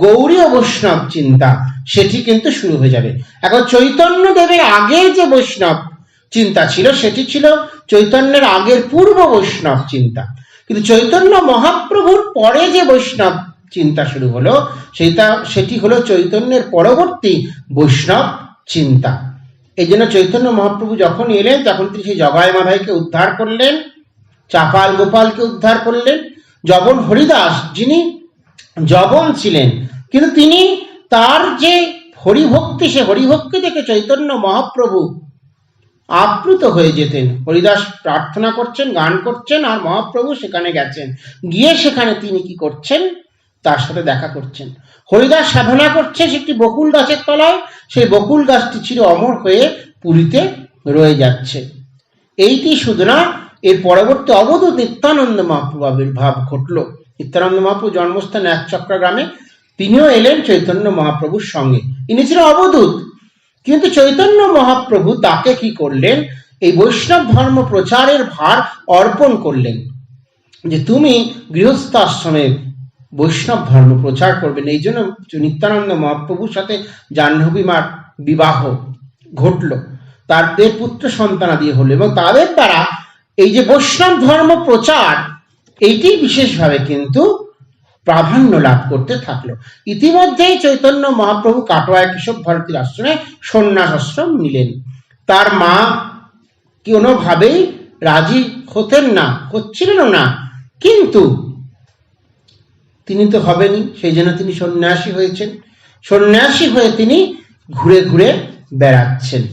গৌড়ীয় বৈষ্ণব চিন্তা, সেটি কিন্তু শুরু হয়ে যাবে। এখন চৈতন্য দেবের আগের যে বৈষ্ণব চিন্তা ছিল, সেটি ছিল চৈতন্যের আগের পূর্ব বৈষ্ণব চিন্তা। কিন্তু চৈতন্য মহাপ্রভুর পরে যে বৈষ্ণব চিন্তা শুরু হলো, সেটি হলো চৈতন্যের পরবর্তী বৈষ্ণব চিন্তা। এই জন্য চৈতন্য মহাপ্রভু যখন এলেন তখন তিনি সেই জগায় মাধাইকে উদ্ধার করলেন, চাপাল গোপালকে উদ্ধার করলেন। জবন হরিদাস, যিনি জবন ছিলেন, কিন্তু তিনি তার যে হরিভক্তি, সে হরিভক্তি থেকে চৈতন্য মহাপ্রভু আপ্লুত হয়ে যেতেন। হরিদাস প্রার্থনা করছেন, গান করছেন, আর মহাপ্রভু সেখানে গেছেন, গিয়ে সেখানে তিনি কি করছেন, তার সাথে দেখা করছেন। হরিদাস সাধনা করছে একটি বকুল গাছের তলায়, সেই বকুল গাছটি চির অমর হয়ে পুরীতে রয়ে যাচ্ছে। এইটি শুধু না, এর পরবর্তী অবধূত নিত্যানন্দ মহাপ্রভু আবির্ভাব ঘটল। নিত্যানন্দ মহাপ্রভু জন্মস্থান একচক্রা গ্রামে, তিনিও এলেন চৈতন্য মহাপ্রভুর সঙ্গে। ইনি ছিলেন অবধূত, কিন্তু চৈতন্য মহাপ্রভু তাকে কি করলেন, এই বৈষ্ণব ধর্ম প্রচারের ভার অর্পণ করলেন, যে তুমি গৃহস্থ আশ্রমে বৈষ্ণব ধর্ম প্রচার করবেন। এই জন্য নিত্যানন্দ মহাপ্রভুর সাথে জাহ্নবী মার বিবাহ ঘটল, তাদের পুত্র সন্তানাদি হলো, এবং তাদের দ্বারা এই যে বৈষ্ণব ধর্ম প্রচার, এইটি বিশেষভাবে কিন্তু প্রাধান্য লাভ করতে থাকলো। ইতিমধ্যেই চৈতন্য মহাপ্রভু কাটোয়া কেশব ভারতীর আশ্রমে সন্ন্যাস আশ্রম নিলেন। তার মা কোনোভাবেই রাজি হচ্ছিলেন না, কিন্তু তিনি তো হবেনই, সেই জন্য তিনি সন্ন্যাসী হয়েছেন। সন্ন্যাসী হয়ে তিনি ঘুরে ঘুরে বেড়াচ্ছেন।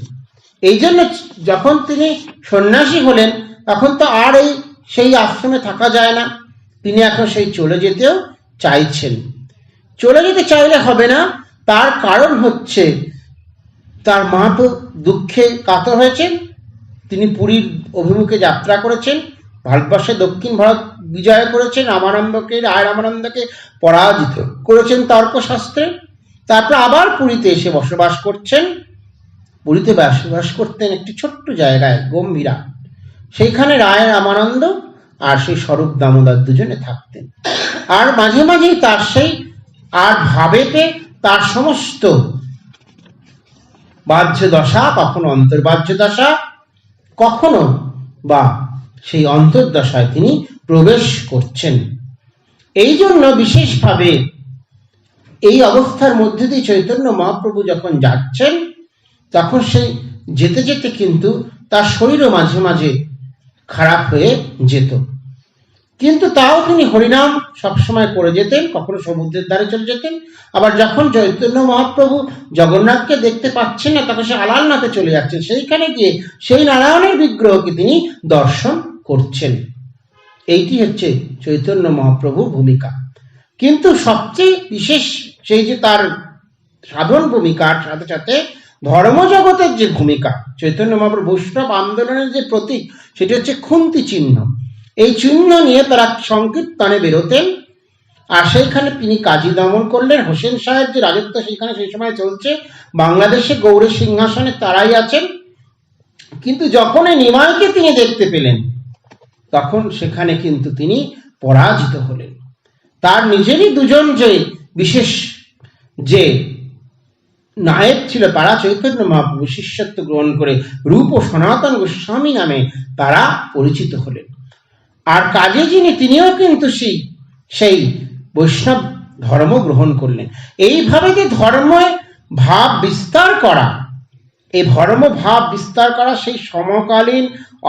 এই জন্য যখন তিনি সন্ন্যাসী হলেন, তখন তো আর সেই আশ্রমে থাকা যায় না, তিনি এখন সেই চলে যেতেও চাইছেন। চলে যেতে চাইলে হবে না, তার কারণ হচ্ছে তার মা তো দুঃখে কাতর হয়েছেন। তিনি পুরীর অভিমুখে যাত্রা করেছেন, ভারতবর্ষে দক্ষিণ ভারত বিজয় করেছেন, রায় রামানন্দকে পরাজিত করেছেন তর্কশাস্ত্রে। তারপর আবার পুরীতে এসে বসবাস করছেন। পুরীতে বসবাস করতেন একটি ছোট্ট জায়গায়, গম্ভীরা, সেইখানে রায় রামানন্দ আর সেই স্বরূপ দামোদর দুজনে থাকতেন। আর মাঝে মাঝেই তার সেই আর ভাবেতে তার সমস্ত বাহ্য দশা, কখনো অন্তর্বাহ্য দশা, কখনো বা সেই অন্তর্দশায় তিনি প্রবেশ করছেন। এই জন্য বিশেষভাবে এই অবস্থার মধ্যে দিয়ে চৈতন্য মহাপ্রভু যখন যাচ্ছেন, তখন সেই যেতে যেতে কিন্তু তার শরীরও মাঝে মাঝে খারাপ হয়ে যেত, কিন্তু তাও তিনি হরিনাম সবসময় করে যেতেন। কখনো সমুদ্রের ধারে চলে যেতেন, আবার যখন চৈতন্য মহাপ্রভু জগন্নাথকে দেখতে পাচ্ছেন না, তখন সে আলালনাথে চলে যাচ্ছেন, সেইখানে গিয়ে সেই নারায়ণের বিগ্রহকে তিনি দর্শন করছেন। এইটি হচ্ছে চৈতন্য মহাপ্রভুর ভূমিকা। কিন্তু সবচেয়ে বিশেষ সেই যে তার সাধন ভূমিকার সাথে সাথে ধর্মজগতের যে ভূমিকা, চৈতন্য মহাপ্রভু বৈষ্ণব আন্দোলনের যে প্রতীক, সেটি হচ্ছে খুন্তি চিহ্ন। এই চিহ্ন নিয়ে তারা সংকীর্তনে বেরোতেন, আর সেইখানে তিনি কাজী দমন করলেন। হোসেন সাহেব যে রাজত্ব সেইখানে সেই সময় চলছে, বাংলাদেশে গৌড়ের সিংহাসনে তারাই আছেন। কিন্তু যখন এই নিমাইকে তিনি দেখতে পেলেন, তখন সেখানে কিন্তু তিনি পরাজিত হলেন। তার নিজেরই দুজন যে বিশেষ যে নায়ক ছিল, তারা চৈতন্য মহাপ্রভু শিষ্যত্ব গ্রহণ করে রূপ ও সনাতন গোস্বামী নামে তারা পরিচিত হলেন। আর কাজে যিনি, তিনিও কিন্তু সেই বৈষ্ণব ধর্ম গ্রহণ করলেন। এইভাবে যে ধর্ম ভাব বিস্তার করা, এই ধর্ম ভাব বিস্তার করা সেই সমকালীন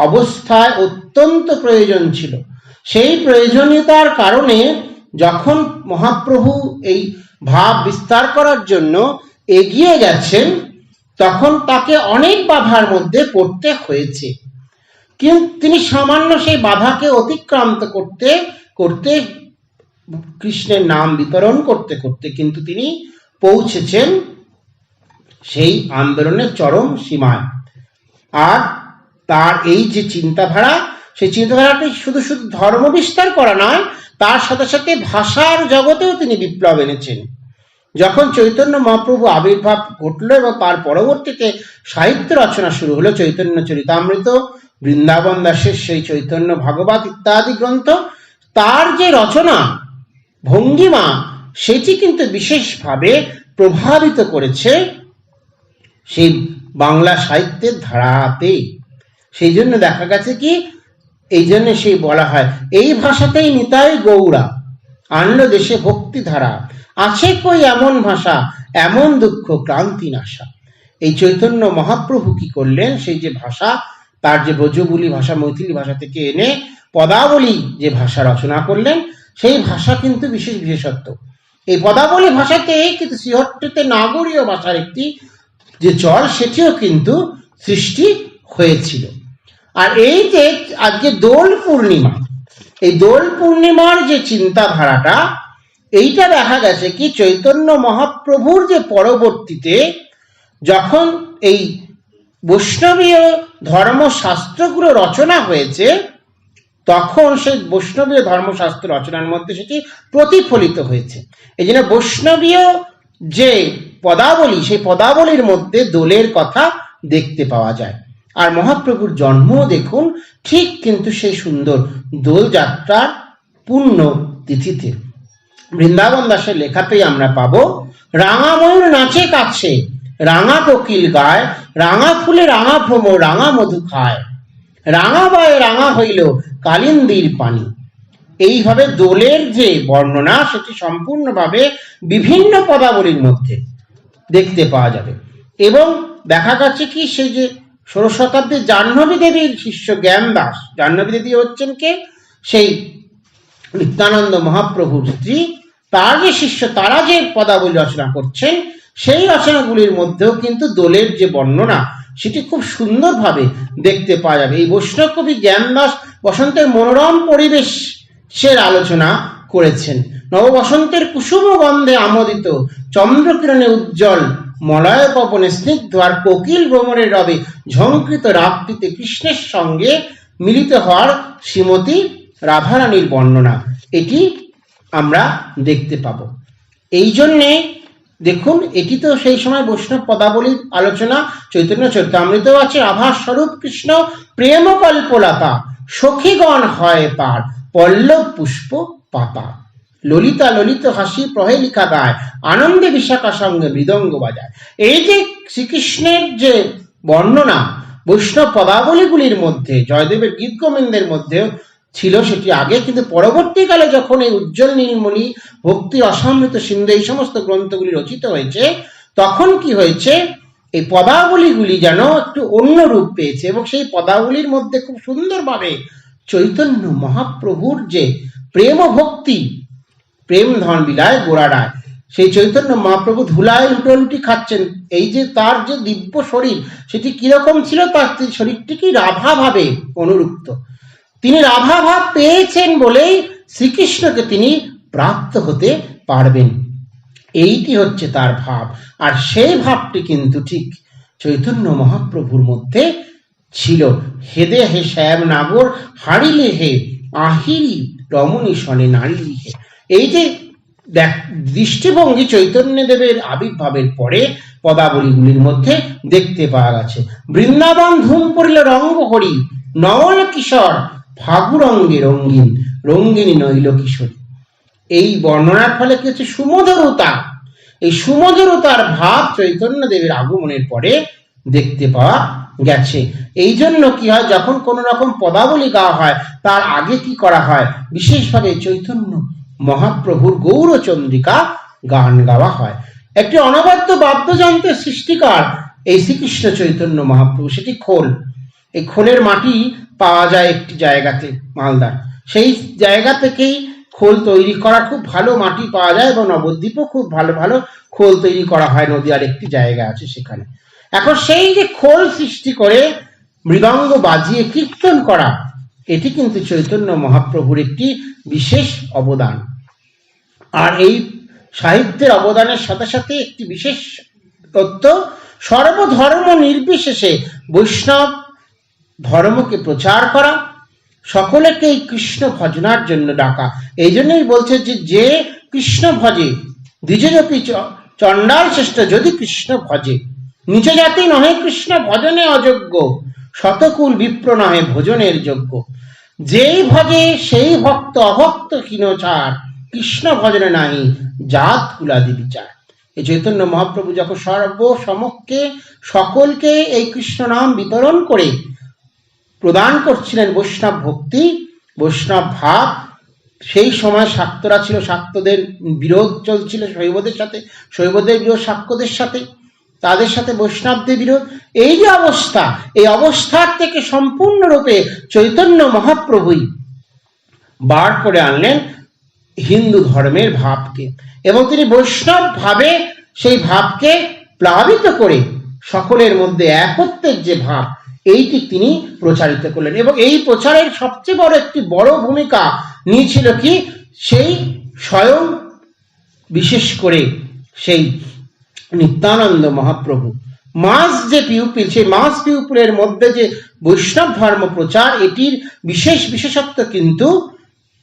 অবস্থায় অত্যন্ত প্রয়োজন ছিল। সেই প্রয়োজনীয়তার কারণে যখন মহাপ্রভু এই ভাব বিস্তার করার জন্য এগিয়ে গেছেন, তখন তাকে অনেক বাধার মধ্যে পড়তে হয়েছে। কিন্তু তিনি সামান্য সেই বাধাকে অতিক্রান্ত করতে করতে, কৃষ্ণের নাম বিতরণ করতে করতে কিন্তু তিনি পৌঁছেছেন সেই আন্দোলনের চরম সীমায়। আর তার এই যে চিন্তাধারা, সেই চিন্তাধারাটি শুধু শুধু ধর্ম বিস্তার করা নয়, তার সাথে সাথে ভাষার জগতেও তিনি বিপ্লব এনেছেন। যখন চৈতন্য মহাপ্রভু আবির্ভাব ঘটল এবং তার পরবর্তীতে সাহিত্য রচনা শুরু হলো, চৈতন্য চরিতামৃত, বৃন্দাবন দাসের সেই চৈতন্য ভাগবত ইত্যাদি গ্রন্থ, তার যে রচনা ভঙ্গিমা, সেটি কিন্তু বিশেষভাবে প্রভাবিত করেছে সেই বাংলা সাহিত্যের ধারাতে। সেই জন্য দেখা গেছে কি, এই জন্য সেই বলা হয় এই ভাষাতেই নিতাই গৌড়া, আনলো দেশে ভক্তি ধারা, আছে কই এমন ভাষা, এমন দুঃখ ক্রান্তি নাশা। এই চৈতন্য মহাপ্রভু কি করলেন, সেই যে ভাষা, তার যে ব্রজবুলি ভাষা, মৈথিলি ভাষা থেকে এনে পদাবলী যে ভাষা রচনা করলেন, সেই ভাষা কিন্তু বিশেষ বিশেষত্ব। এই পদাবলী ভাষাতে কিন্তু শ্রীহট্টতে নাগরীয় ভাষার একটি যে চল, সেটিও কিন্তু সৃষ্টি হয়েছিল। আর এই যে আজকে দোল পূর্ণিমা, এই দোল পূর্ণিমার যে চিন্তাধারাটা, এইটা দেখা গেছে কি চৈতন্য মহাপ্রভুর যে পরবর্তীতে যখন এই বৈষ্ণবীয় ধর্মশাস্ত্রগুলো রচনা হয়েছে, তখন সেই বৈষ্ণবীয় ধর্মশাস্ত্র রচনার মধ্যে সেটি প্রতিফলিত হয়েছে। এই জন্য বৈষ্ণবীয় যে পদাবলী, সেই পদাবলীর মধ্যে দোলের কথা দেখতে পাওয়া যায়। আর মহাপ্রভুর জন্ম দেখুন ঠিক কিন্তু সেই সুন্দর দোল যাত্রার পূর্ণ তিথিতে। বৃন্দাবন দাসের লেখাতেই আমরা পাবো, রাঙা ময়ূর নাচে কাছে, রাঙা কোকিল গায়, রাঙা ফুলে রাঙা ভ্রমর, রাঙা মধু খায়, রাঙা বায়ে রাঙা হইল কালিন্দীর পানি। এইভাবে দোলের যে বর্ণনা, সেটি সম্পূর্ণভাবে বিভিন্ন পদাবলীর মধ্যে দেখতে পাওয়া যাবে। এবং দেখা যাচ্ছে কি সেই যে 16 শতাব্দীর জাহ্নবী দেবীর শিষ্য জ্ঞানদাস, জাহ্নবী দেবী হচ্ছেন কে, সেই নিত্যানন্দ মহাপ্রভুর স্ত্রী, তার যে শিষ্য, তারা যে পদাবলী রচনা করছেন, সেই রচনাগুলির মধ্যেও কিন্তু দোলের যে বর্ণনা, সেটি খুব সুন্দরভাবে দেখতে পাওয়া যাবে। এই বৈষ্ণব কবি জ্ঞানদাস বসন্তের মনোরম পরিবেশের আলোচনা করেছেন। নববসন্তের কুসুম গন্ধে আমোদিত, চন্দ্রকিরণে উজ্জ্বল, মলয় পবনে স্নিগ্ধ, আর কোকিল ভ্রমরের রবে ঝঙ্কৃত রাত্রিতে কৃষ্ণের সঙ্গে মিলিত হওয়ার শ্রীমতী রাধারানীর বর্ণনা, এটি আমরা দেখতে পাব। এই জন্যে দেখুন, এটি তো সেই সময় বৈষ্ণব পদাবলীর আলোচনা। চৈতন্য চরিতামৃতেও আছে, আভাস স্বরূপ কৃষ্ণ প্রেম কল্পলতা, সখীগণ হয় পার, পল্লব পুষ্প পাতা, ললিতা ললিত হাসি প্রহেলিকা গায়, আনন্দে বিশাখা সঙ্গে মৃদঙ্গ বাজায়। এই যে শ্রীকৃষ্ণের যে বর্ণনা বৈষ্ণব পদাবলীগুলির মধ্যে, জয়দেবের গীত গোবিন্দের মধ্যেও ছিল, সেটি আগে, কিন্তু পরবর্তীকালে যখন এই উজ্জ্বল নীলমণি, ভক্তি অসামৃত সিন্ধু, এই সমস্ত গ্রন্থগুলি রচিত হয়েছে, তখন কি হয়েছে, এই পদাবলীগুলি যেন একটু অন্য রূপ পেয়েছে। এবং সেই পদাবলীর মধ্যে খুব সুন্দরভাবে চৈতন্য মহাপ্রভুর যে প্রেম ভক্তি, প্রেম ধন বিলায় গোড়াড়ায়, সেই চৈতন্য মহাপ্রভু ধুলায় লুটোলুটি খাচ্ছেন। এই যে তার যে দিব্য শরীর, সেটি কিরকম ছিল, তার শরীরটি কি রাধা ভাবে অনুরুক্ত। তিনি রাধা ভাব পেয়েছেন বলেই শ্রীকৃষ্ণকে তিনি প্রাপ্ত হতে পারবেন, এইটি হচ্ছে তার ভাব। আর সেই ভাবটি কিন্তু ঠিক চৈতন্য মহাপ্রভুর মধ্যে ছিল। হেদে হে শ্যাম নাগর, হারিলে হে আহিরি রমণী শনে নারী লিখে। এই যে দৃষ্টিভঙ্গি চৈতন্য দেবের আবির্ভাবের পরে পদাবলীগুলির মধ্যে দেখতে পাওয়া গেছে। বৃন্দাবন ধুম পড়িল রঙ্গ হরি, নয়ন কিশোর ফাগুরঙ্গে রঙ্গিন, রঙ্গিনী নইল কিশোরী। এই বর্ণনার ফলে কি হচ্ছে, সুমধুরতা, এই সুমধুরতার ভাব চৈতন্য দেবের আগমনের পরে দেখতে পাওয়া গেছে। এই জন্য কি হয়, যখন কোন রকম পদাবলী গাওয়া হয়, তার আগে কি করা হয়, বিশেষভাবে চৈতন্য মহাপ্রভুর গৌরচন্দ্রিকা গান গাওয়া হয়। একটি অনবদ্য বাদ্যযন্ত্রের সৃষ্টিকার এই শ্রীকৃষ্ণ চৈতন্য মহাপ্রভু, সেটি খোল। এই খোলের মাটি পাওয়া যায় একটি জায়গাতে, মালদার, সেই জায়গা থেকেই খোল তৈরি করা খুব ভালো মাটি পাওয়া যায়, এবং নবদ্বীপও খুব ভালো ভালো খোল তৈরি করা হয়, নদীয়ার একটি জায়গা আছে সেখানে। এখন সেই যে খোল সৃষ্টি করে মৃদঙ্গ বাজিয়ে কীর্তন করা, এটি কিন্তু চৈতন্য মহাপ্রভুর একটি বিশেষ অবদান। আর এই সাহিত্যের অবদানের সাথে সাথে একটি বিশেষ তথ্য, সর্বধর্ম নির্বিশেষে বৈষ্ণব ধর্মকে প্রচার করা, সকলেকেই কৃষ্ণ ভজনার জন্য ডাকা। এই জন্যই বলছে যে যে কৃষ্ণ ভজে দ্বিজপি চণ্ডাল শ্রেষ্ঠ, যদি কৃষ্ণ ভজে নিজ জাতি নহে কৃষ্ণ ভজনে অযোগ্য, শতকুল বিপ্র নহে ভোজনের যোগ্য। যেই ভজে সেই ভক্ত, অভক্ত হীনচার, কৃষ্ণ ভজনে নাহি জাত কুলাদি বিচার। এই চৈতন্য মহাপ্রভু যখন সর্বসমক্ষে সকলকে এই কৃষ্ণ নাম বিতরণ করে প্রদান করছিলেন বৈষ্ণব ভক্তি, বৈষ্ণব ভাব, সেই সময় শাক্তরা ছিল, শাক্তদের বিরোধ চলছিল শৈবদের সাথে, শৈবদের বিরোধ শাক্তদের সাথে, তাদের সাথে বৈষ্ণবদের বিরোধ। এই যে অবস্থা, এই অবস্থার থেকে সম্পূর্ণরূপে চৈতন্য মহাপ্রভুই বার করে আনলেন হিন্দু ধর্মের ভাবকে, এবং তিনি বৈষ্ণব ভাবে সেই ভাবকে প্লাবিত করে সকলের মধ্যে একত্বের যে ভাব, এইটি তিনি প্রচারিত করলেন। এবং এই প্রচারের সবচেয়ে বড় একটি বড় ভূমিকা নিয়েছিল কি, সেই স্বয়ং বিশেষ করে সেই নিত্যানন্দ মহাপ্রভু। মাস যে পিউপিল, সেই মাস পিউপিলের মধ্যে যে বৈষ্ণব ধর্ম প্রচার, এটির বিশেষত্ব কিন্তু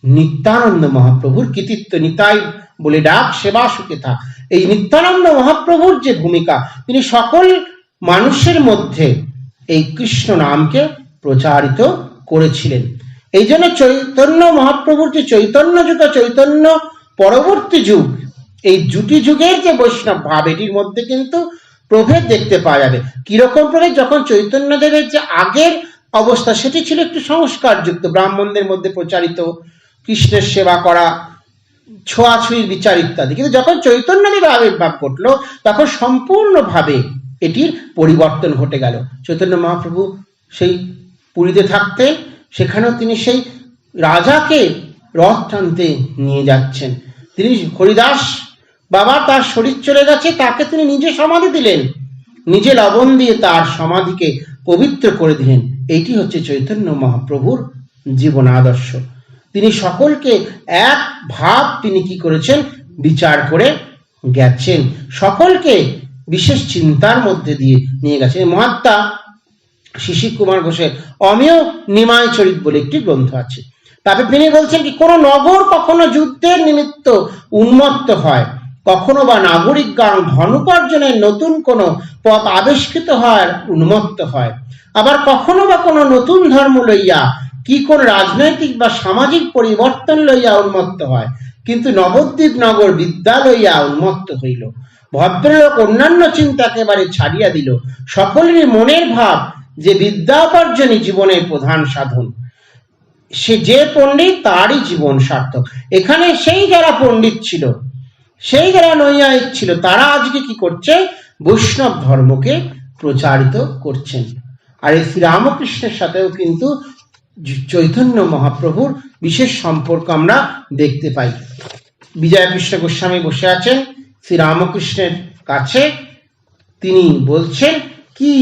নিত্যানন্দ মহাপ্রভুর কৃতিত্ব। নিতাই বলে ডাক সেবা সুখে থাক, এই নিত্যানন্দ মহাপ্রভুর যে ভূমিকা, তিনি সকল মানুষের মধ্যে এই কৃষ্ণ নামকে প্রচারিত করেছিলেন। এই জন্য চৈতন্য মহাপ্রভুর যে চৈতন্য যুগ, চৈতন্য পরবর্তী যুগ, এই দুটি যুগের যে বৈষ্ণব ভাব, এটির মধ্যে কিন্তু প্রভেদ দেখতে পাওয়া যাবে। কিরকম প্রভেদ? যখন চৈতন্যদেবের যে আগের অবস্থা, সেটি ছিল একটু সংস্কারযুক্ত, ব্রাহ্মণদের মধ্যে প্রচারিত, কৃষ্ণের সেবা করা, ছোঁয়াছুঁয়ির বিচার ইত্যাদি। কিন্তু যখন চৈতন্যদেব আবির্ভাব ঘটলো, তখন সম্পূর্ণভাবে এটির পরিবর্তন ঘটে গেল। চৈতন্য মহাপ্রভু সেই পুরীতে থাকতেন, সেখানেও তিনি সেই রাজাকে রথ টানতে নিয়ে যাচ্ছেন। তিনি হরিদাস বাবা, তার শরীর চলে গেছে, তাকে তিনি নিজে সমাধি দিলেন, নিজে লবণ দিয়ে তার সমাধিকে পবিত্র করে দিলেন। এইটি হচ্ছে চৈতন্য মহাপ্রভুর জীবন আদর্শ। তিনি সকলকে এক ভাব তিনি কি করেছেন, বিচার করে গেছেন, সকলকে বিশেষ চিন্তার মধ্যে দিয়ে নিয়ে গেছেন। মহাত্মা শিশির কুমার ঘোষের অমেয় নিমায় চরিত বলে একটি গ্রন্থ আছে। তারপরে তিনি বলছেন কি, কোন নগর কখনো যুদ্ধের নিমিত্ত উন্মত্ত হয়, কখনো বা নাগরিক গান ধনোপার্জনের নতুন কোনো পথ আবিষ্কৃত হয় উন্মত্ত হয়, আবার কখনো বা কোনো নতুন ধর্ম লইয়া কি কোন রাজনৈতিক বা সামাজিক পরিবর্তন লইয়া উন্মত্ত হয়, কিন্তু নবদ্বীপ নগর বিদ্যা লইয়া উন্মত্ত হইল। ভদ্রলোক অন্যান্য চিন্তা একেবারে ছাড়িয়া দিল, সকলেরই মনের ভাব যে বিদ্যা উপার্জনই জীবনের প্রধান সাধন, সে যে পণ্ডিত তারই জীবন সার্থক। এখানে সেই যারা পণ্ডিত ছিল, সেই যারা নৈয়ায়িক ছিল, তারা আজকে কি করছে, বৈষ্ণব ধর্মকে প্রচারিত করছেন। আর এই শ্রীরামকৃষ্ণের সাথেও কিন্তু চৈতন্য মহাপ্রভুর বিশেষ সম্পর্ক আমরা দেখতে পাই। বিজয় কৃষ্ণ গোস্বামী বসে আছেন শ্রীরামকৃষ্ণের কাছে, তিনি বলছেন কি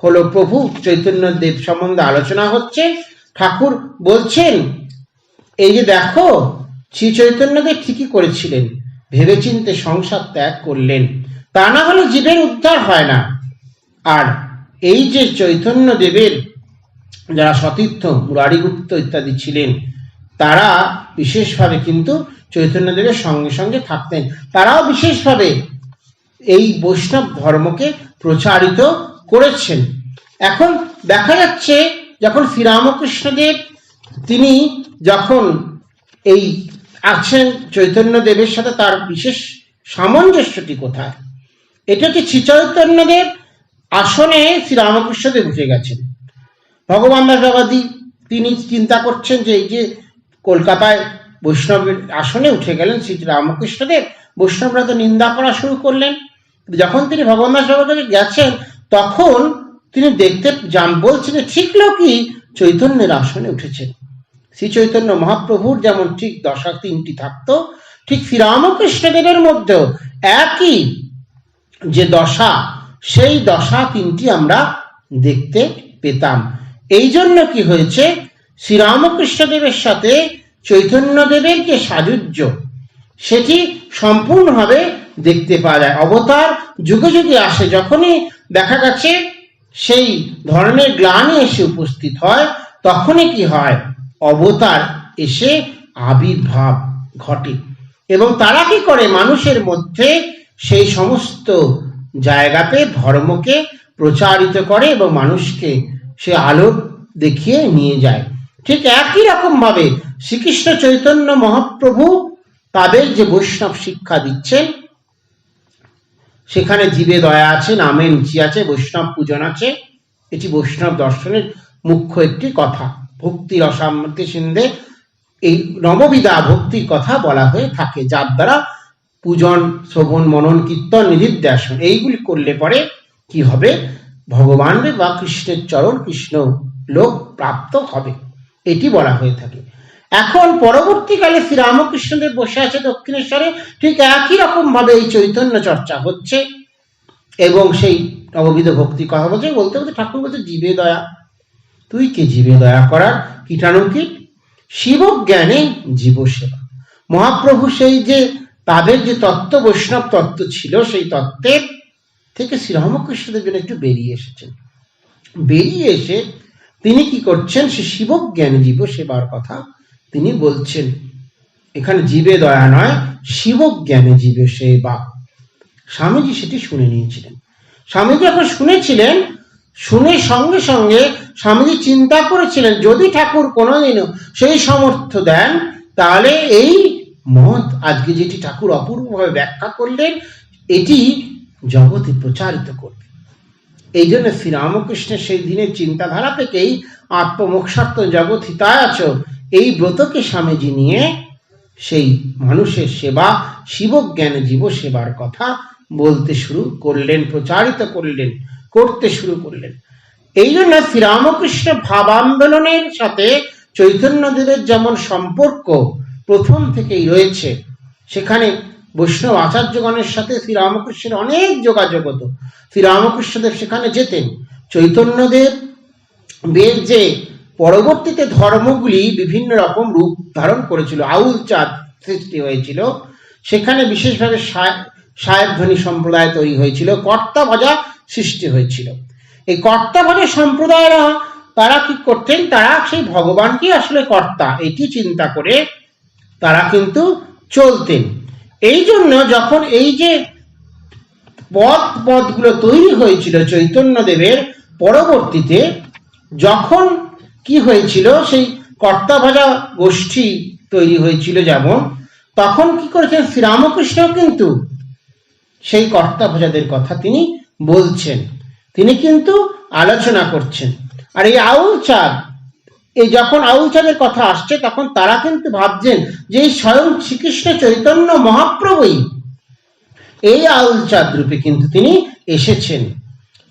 হলো, প্রভু চৈতন্য দেব সম্বন্ধে আলোচনা হচ্ছে। ঠাকুর বলছেন, এই যে দেখো, শ্রী চৈতন্যদেব ঠিকই করেছিলেন, ভেবেচিন্তে সংসার ত্যাগ করলেন, তা না হলে জীবের উদ্ধার হয় না। আর এই যে চৈতন্য দেবের যারা সতীর্থ, মুরারিগুপ্ত ইত্যাদি ছিলেন, তারা বিশেষভাবে কিন্তু চৈতন্যদেবের সঙ্গে সঙ্গে থাকতেন, তারাও বিশেষভাবে এই বৈষ্ণব ধর্মকে প্রচারিত করেছেন। এখন দেখা যাচ্ছে, যখন শ্রীরামকৃষ্ণদেব তিনি যখন এই আছেন, চৈতন্যদেবের সাথে তার বিশেষ সামঞ্জস্যটি কোথায়? এটা হচ্ছে শ্রী চৈতন্যদেব আসনে শ্রীরামকৃষ্ণদেব উঠে গেছেন। ভগবান দাসবাদী তিনি চিন্তা করছেন যে এই যে কলকাতায় বৈষ্ণবের আসনে উঠে গেলেন শ্রী রামকৃষ্ণদেব, বৈষ্ণবরা তো নিন্দা করা শুরু করলেন। যখন তিনি ভগবান দাসবাবুকে গেছেন, তখন তিনি দেখতে বলছেন যে ঠিক লোকই চৈতন্যের আসনে উঠেছেন। শ্রী চৈতন্য মহাপ্রভুর যেমন ঠিক দশা তিনটি থাকতো, ঠিক শ্রীরামকৃষ্ণদেবের মধ্যেও একই যে দশা, সেই দশা তিনটি আমরা দেখতে পেতাম। এই জন্য কি হয়েছে, শ্রীরামকৃষ্ণদেবের সাথে চৈতন্যদেবের যে সাযুজ্য, সেটি সম্পূর্ণভাবে দেখতে পাওয়া যায়। অবতার যুগে যুগে আসে, যখনই দেখা গেছে সেই ধর্মের গ্লানি এসে উপস্থিত হয়, তখনই কি হয়, অবতার এসে আবির্ভাব ঘটে, এবং তারা কি করে, মানুষের মধ্যে সেই সমস্ত জায়গাতে ধর্মকে প্রচারিত করে এবং মানুষকে সে আলো দেখিয়ে নিয়ে যায়। ঠিক একই রকম ভাবে শ্রীকৃষ্ণ চৈতন্য মহাপ্রভু তাদের যে বৈষ্ণব শিক্ষা দিচ্ছেন, সেখানে জীবে দয়া আছে, নামে রুচি আছে, বৈষ্ণব পূজন আছে। এটি বৈষ্ণব দর্শনের মুখ্য একটি কথা। ভক্তি রসামৃতি সিন্ধে এই নববিধা ভক্তির কথা বলা হয়ে থাকে, যার দ্বারা পূজন, শ্রবণ, মনন, কীর্তন, নিধিধ্যাসন এইগুলি করলে পরে কি হবে, ভগবানের বা কৃষ্ণের চরণ, কৃষ্ণ লোক প্রাপ্ত হবে, এটি বলা হয়ে থাকে। এখন পরবর্তীকালে শ্রীরামকৃষ্ণদেব বসে আছে দক্ষিণেশ্বরে, ঠিক একই রকম ভাবে এই চৈতন্য চর্চা হচ্ছে এবং সেই নববিধ ভক্তি কথা বলতে বলতে ঠাকুর বলছে জীবে দয়া, তুই কে জীবে দয়া করার, কীটাণুকীট, শিব জ্ঞানে জীব সেবা। মহাপ্রভু সেই যে তাদের যে তত্ত্ব, বৈষ্ণব তত্ত্ব ছিল, সেই তত্ত্বের থেকে শ্রীরামকৃষ্ণদেব যেন একটু বেরিয়ে এসেছেন। বেরিয়ে এসে তিনি কি করছেন, সে শিব জ্ঞানে জীব সেবার কথা তিনি বলছেন। এখানে জীবে দয়া নয়, শিব জ্ঞানে জীবে সেবা। স্বামীজি সেটি শুনে নিয়েছিলেন। স্বামীজি যখন শুনেছিলেন, শুনে সঙ্গে সঙ্গে স্বামীজি চিন্তা করেছিলেন, যদি ঠাকুর কোনোদিনও সেই সামর্থ্য দেন, তাহলে এই মত আজকে যেটি ঠাকুর অপূর্বভাবে ব্যাখ্যা করলেন, এটি জগতে প্রচারিত করবে। এই জন্য শ্রীরামকৃষ্ণের সেই দিনের চিন্তাধারা থেকেই আত্মমোক্ষার্থ জগৎ হিতায় আছো এই ব্রতকে স্বামীজি নিয়ে সেই মানুষের সেবা, শিব জ্ঞানে জীব সেবার কথা বলতে শুরু করলেন, প্রচারিত করলেন, করতে শুরু করলেন। এই জন্য শ্রীরামকৃষ্ণ ভাবান্দোলনের সাথে চৈতন্যদেবের যেমন সম্পর্ক প্রথম থেকেই রয়েছে, সেখানে বৈষ্ণব আচার্যগণের সাথে শ্রীরামকৃষ্ণের অনেক যোগাযোগ হতো। শ্রীরামকৃষ্ণদেব সেখানে যেতেন। চৈতন্যদেব বের যে পরবর্তীতে ধর্মগুলি বিভিন্ন রকম রূপ ধারণ করেছিল, আউল চাঁদ সৃষ্টি হয়েছিল, সেখানে বিশেষভাবে সাহেবধ্বনি সম্প্রদায় তৈরি হয়েছিল, কর্তা ভজা সৃষ্টি হয়েছিল। এই কর্তা ভজা সম্প্রদায়রা তারা কি করতেন, তারা সেই ভগবানকে আসলে কর্তা এটি চিন্তা করে তারা কিন্তু চলতেন। এই জন্য যখন এই যে পদগুলো তৈরি হয়েছিল চৈতন্যদেবের পরবর্তীতে, যখন কি হয়েছিল, সেই কর্তা ভাজা গোষ্ঠী তৈরি হয়েছিল যেমন, তখন কি করেছেন শ্রীরামকৃষ্ণ কিন্তু সেই কর্তা ভাজাদের কথা তিনি বলছেন, তিনি কিন্তু আলোচনা করছেন। আর এই আউল চাঁদ, এই যখন আউল চাঁদের কথা আসছে, তখন তারা কিন্তু ভাবছেন যে এই স্বয়ং শ্রীকৃষ্ণ চৈতন্য মহাপ্রভুই এই আউল চাঁদ রূপে কিন্তু তিনি এসেছেন।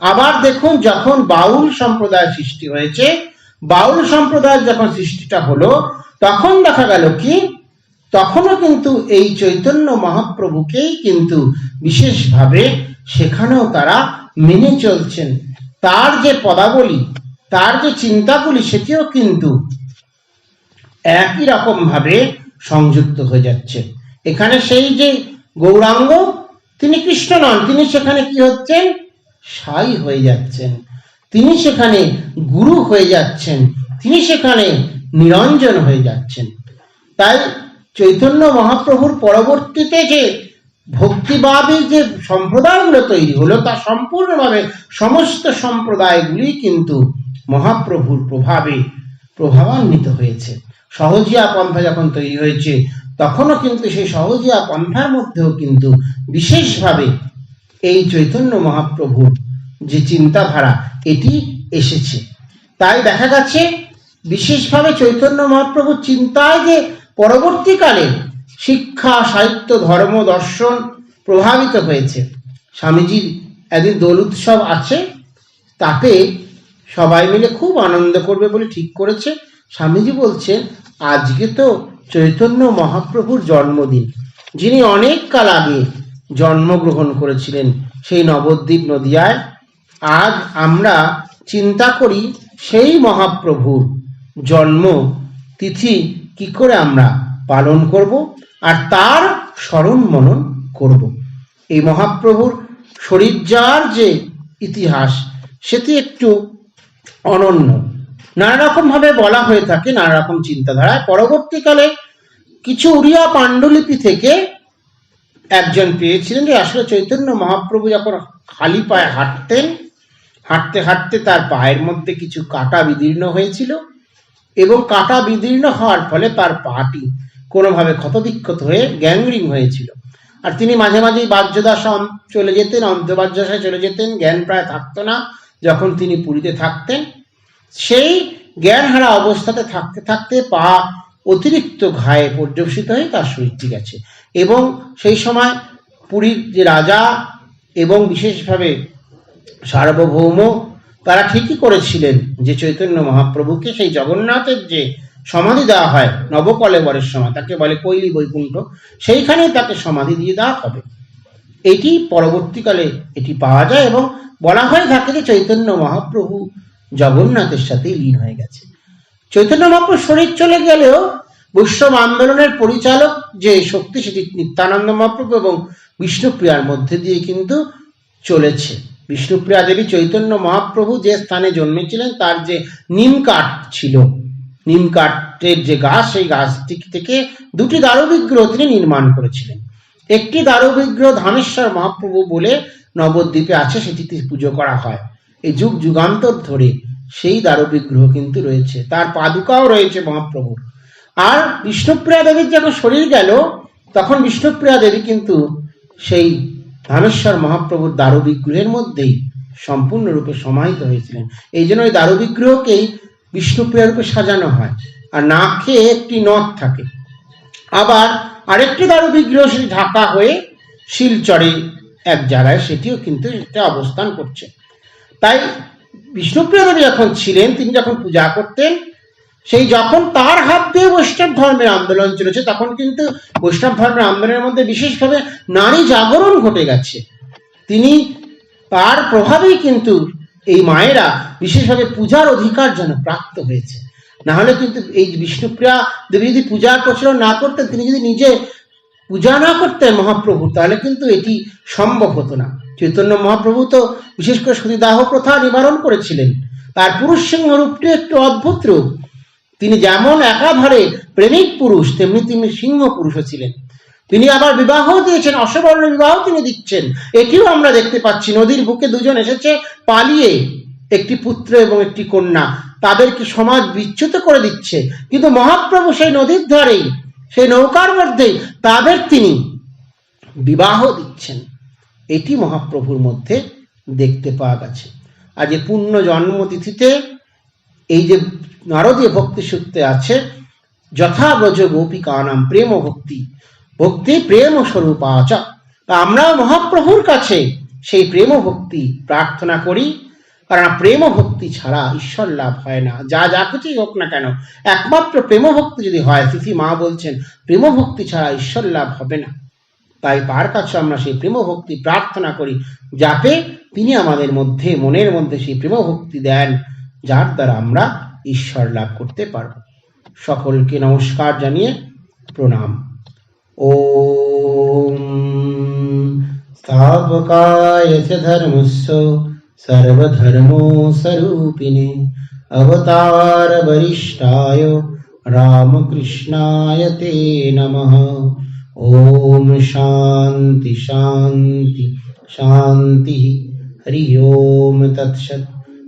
আবার দেখুন, যখন বাউল সম্প্রদায় সৃষ্টি হয়েছে, বাউল সম্প্রদায়ের যখন সৃষ্টিটা হলো, তখন দেখা গেল কি, তখনও কিন্তু এই চৈতন্য মহাপ্রভুকেই কিন্তু বিশেষভাবে সেখানেও তারা মেনে চলছেন। তার যে পদাবলী, তার যে চিন্তাগুলি, সেটিও কিন্তু একই রকম ভাবে সংযুক্ত হয়ে যাচ্ছে। এখানে সেই যে গৌরাঙ্গ, তিনি কৃষ্ণ নন, তিনি সেখানে কি হচ্ছেন, সাই হয়ে যাচ্ছেন, তিনি সেখানে গুরু হয়ে যাচ্ছেন, তিনি সেখানে নিরঞ্জন হয়ে যাচ্ছেন। তাই চৈতন্য মহাপ্রভুর পরবর্তীতে যে ভক্তিবাদী যে সম্প্রদায়গুলো তৈরি হলো, তা সম্পূর্ণভাবে সমস্ত সম্প্রদায়গুলি কিন্তু মহাপ্রভুর প্রভাবে প্রভাবান্বিত হয়েছে। সহজিয়া পন্থা যখন তৈরি হয়েছে, তখনও কিন্তু সেই সহজিয়া পন্থার মধ্যেও কিন্তু বিশেষভাবে এই চৈতন্য মহাপ্রভুর যে চিন্তাধারা, এটি এসেছে। তাই দেখা গেছে বিশেষভাবে চৈতন্য মহাপ্রভুর চিন্তায় যে পরবর্তীকালে শিক্ষা, সাহিত্য, ধর্ম, দর্শন প্রভাবিত হয়েছে। স্বামীজির একদিন দোল উৎসব আছে, তাতে সবাই মিলে খুব আনন্দ করবে বলে ঠিক করেছে। স্বামীজি বলছেন, আজকে তো চৈতন্য মহাপ্রভুর জন্মদিন, যিনি অনেক কাল আগে জন্মগ্রহণ করেছিলেন সেই নবদ্বীপ নদিয়ায়। আজ আমরা চিন্তা করি সেই মহাপ্রভুর জন্ম তিথি কি করে আমরা পালন করব, আর তার স্মরণ মনন করব। এই মহাপ্রভুর শরীরজার যে ইতিহাস, সেটি একটু অনন্য, নানা রকম ভাবে বলা হয়ে থাকে, নানা রকম চিন্তাধারায়। পরবর্তীকালে কিছু উড়িয়া পাণ্ডুলিপি থেকে একজন পেয়েছিলেন যে আসলে চৈতন্য মহাপ্রভু যখন খালি পায়ে হাঁটতেন, হাঁটতে হাঁটতে তার পায়ের মধ্যে কিছু কাঁটা বিদীর্ণ হয়েছিল, এবং কাঁটা বিদীর্ণ হওয়ার ফলে তার পাটি কোনোভাবে ক্ষতবিক্ষত হয়ে গ্যাংরিং হয়েছিল। আর তিনি মাঝে মাঝেই বাহ্যদশা চলে যেতেন, অন্তর্বাহ্যদশায় চলে যেতেন, জ্ঞান প্রায় থাকতো না যখন তিনি পুরীতে থাকতেন। সেই জ্ঞান হারা অবস্থাতে থাকতে থাকতে পা অতিরিক্ত ঘায়ে পর্যবসিত হয়ে তার শরীরটি গেছে। এবং সেই সময় পুরীর যে রাজা এবং বিশেষভাবে সার্বভৌম তারা ঠিকই করেছিলেন যে চৈতন্য মহাপ্রভুকে সেই জগন্নাথের যে সমাধি দেওয়া হয় নবকলেবরের সময়, তাকে বলে কৈলি বৈকুণ্ঠ, সেইখানে তাকে সমাধি দিয়ে দেওয়া হবে। এটি পরবর্তীকালে এটি পাওয়া যায় এবং বলা হয়ে থাকে যে চৈতন্য মহাপ্রভু জগন্নাথের সাথে লীন হয়ে গেছে। চৈতন্য মহাপ্রভু শরীর চলে গেলেও বৈষ্ণব আন্দোলনের পরিচালক যে শক্তি সেটি নিত্যানন্দ মহাপ্রভু এবং বিষ্ণুপ্রিয়ার মধ্যে দিয়ে কিন্তু চলেছে। বিষ্ণুপ্রিয়া দেবী চৈতন্য মহাপ্রভু যে স্থানে জন্মেছিলেন তার যে নিম কাঠ ছিল, নিম কাঠের যে গাছ, সেই গাছটি থেকে দুটি দারুবিগ্রহ তিনি নির্মাণ করেছিলেন। একটি দারুবিগ্রহ ধামেশ্বর মহাপ্রভু বলে নবদ্বীপে আছে, সেটিতে পুজো করা হয়। এই যুগ যুগান্তর ধরে সেই দারুবিগ্রহ কিন্তু রয়েছে, তার পাদুকাও রয়েছে মহাপ্রভুর। আর বিষ্ণুপ্রিয়া দেবীর যখন শরীর গেল তখন বিষ্ণুপ্রিয়া দেবী কিন্তু সেই ধামেশ্বর মহাপ্রভুর দারুবিগ্রহের মধ্যেই সম্পূর্ণরূপে সমাহিত হয়েছিলেন। এই জন্য ওই দারুবিগ্রহকেই বিষ্ণুপ্রিয়া রূপে সাজানো হয়। আর নাকে একটি নথ থাকে। আবার আরেকটি দারুবিগ্রহ সেটি ঢাকা হয়ে শিলচরে এক জায়গায় সেটিও কিন্তু অবস্থান করছে। তাই বিষ্ণুপ্রিয়া দেবী যখন ছিলেন, তিনি যখন পূজা করতেন, সেই যখন তার হাত দিয়ে বৈষ্ণব ধর্মের আন্দোলন চলেছে, তখন কিন্তু বৈষ্ণব ধর্মের আন্দোলনের মধ্যে বিশেষভাবে নারী জাগরণ ঘটে গেছে। তিনি তার প্রভাবেই কিন্তু এই মায়েরা বিশেষভাবে পূজার অধিকার যেন প্রাপ্ত হয়েছে। না হলে কিন্তু এই বিষ্ণুপ্রিয়া দেবী যদি পূজা প্রচলন না করতেন, তিনি যদি নিজে পূজা না করতেন মহাপ্রভু, তাহলে কিন্তু এটি সম্ভব হতো না। চৈতন্য মহাপ্রভু তো বিশেষ করে সতীদাহ প্রথা নিবারণ করেছিলেন। তার পুরুষ সিংহ রূপটি একটু অদ্ভুত রূপ। তিনি যেমন একাধারে প্রেমিক পুরুষ, তেমনি তিনি সিংহ পুরুষও ছিলেন। তিনি আবার বিবাহ দিয়েছেন, অসবর্ণ বিবাহ তিনি দিচ্ছেন। এটিও আমরা দেখতে পাচ্ছি। নদীর বুকে দুজন এসেছে পালিয়ে, একটি পুত্র এবং একটি কন্যা, তাদেরকে সমাজ বিচ্যুত করে দিচ্ছে, কিন্তু মহাপ্রভু সেই নদীর ধারেই, সেই নৌকার মধ্যেই তাদের তিনি বিবাহ দিচ্ছেন। এটি মহাপ্রভুর মধ্যে দেখতে পাওয়া গেছে। আজ এই পূর্ণ জন্মতিথিতে এই যে নারদীয় ভক্তি সূত্রে আছে, যথা ব্রজ গোপিকা নাম প্রেম ভক্তি, ভক্তি প্রেম স্বরূপ আচ। আমরাও মহাপ্রভুর কাছে সেই প্রেম ভক্তি প্রার্থনা করি, কারণ প্রেম ভক্তি ছাড়া ঈশ্বর লাভ হয় না। যা যা কিছুই হোক না কেন, একমাত্র প্রেম ভক্তি যদি হয়, তিথি মা বলছেন প্রেম ভক্তি ছাড়া ঈশ্বর লাভ হবে না। তাই তার কাছে আমরা সেই প্রেম ভক্তি প্রার্থনা করি, যাতে তিনি আমাদের মধ্যে, মনের মধ্যে সেই প্রেম ভক্তি দেন, যার দ্বারা আমরা ঈশ্বর লাভ করতে পারব। সকলকে নমস্কার জানিয়ে প্রণাম। ওম স্থাপকায় চ ধর্মস্য সর্বধর্ম স্বরূপিণে অবতার বরিষ্ঠায় রামকৃষ্ণায় তে নমঃ। ওম শান্তি শান্তি শান্তি। হরি ওম তৎসৎ।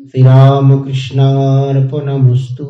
শ্রীরামকৃষ্ণার্পণমস্তু।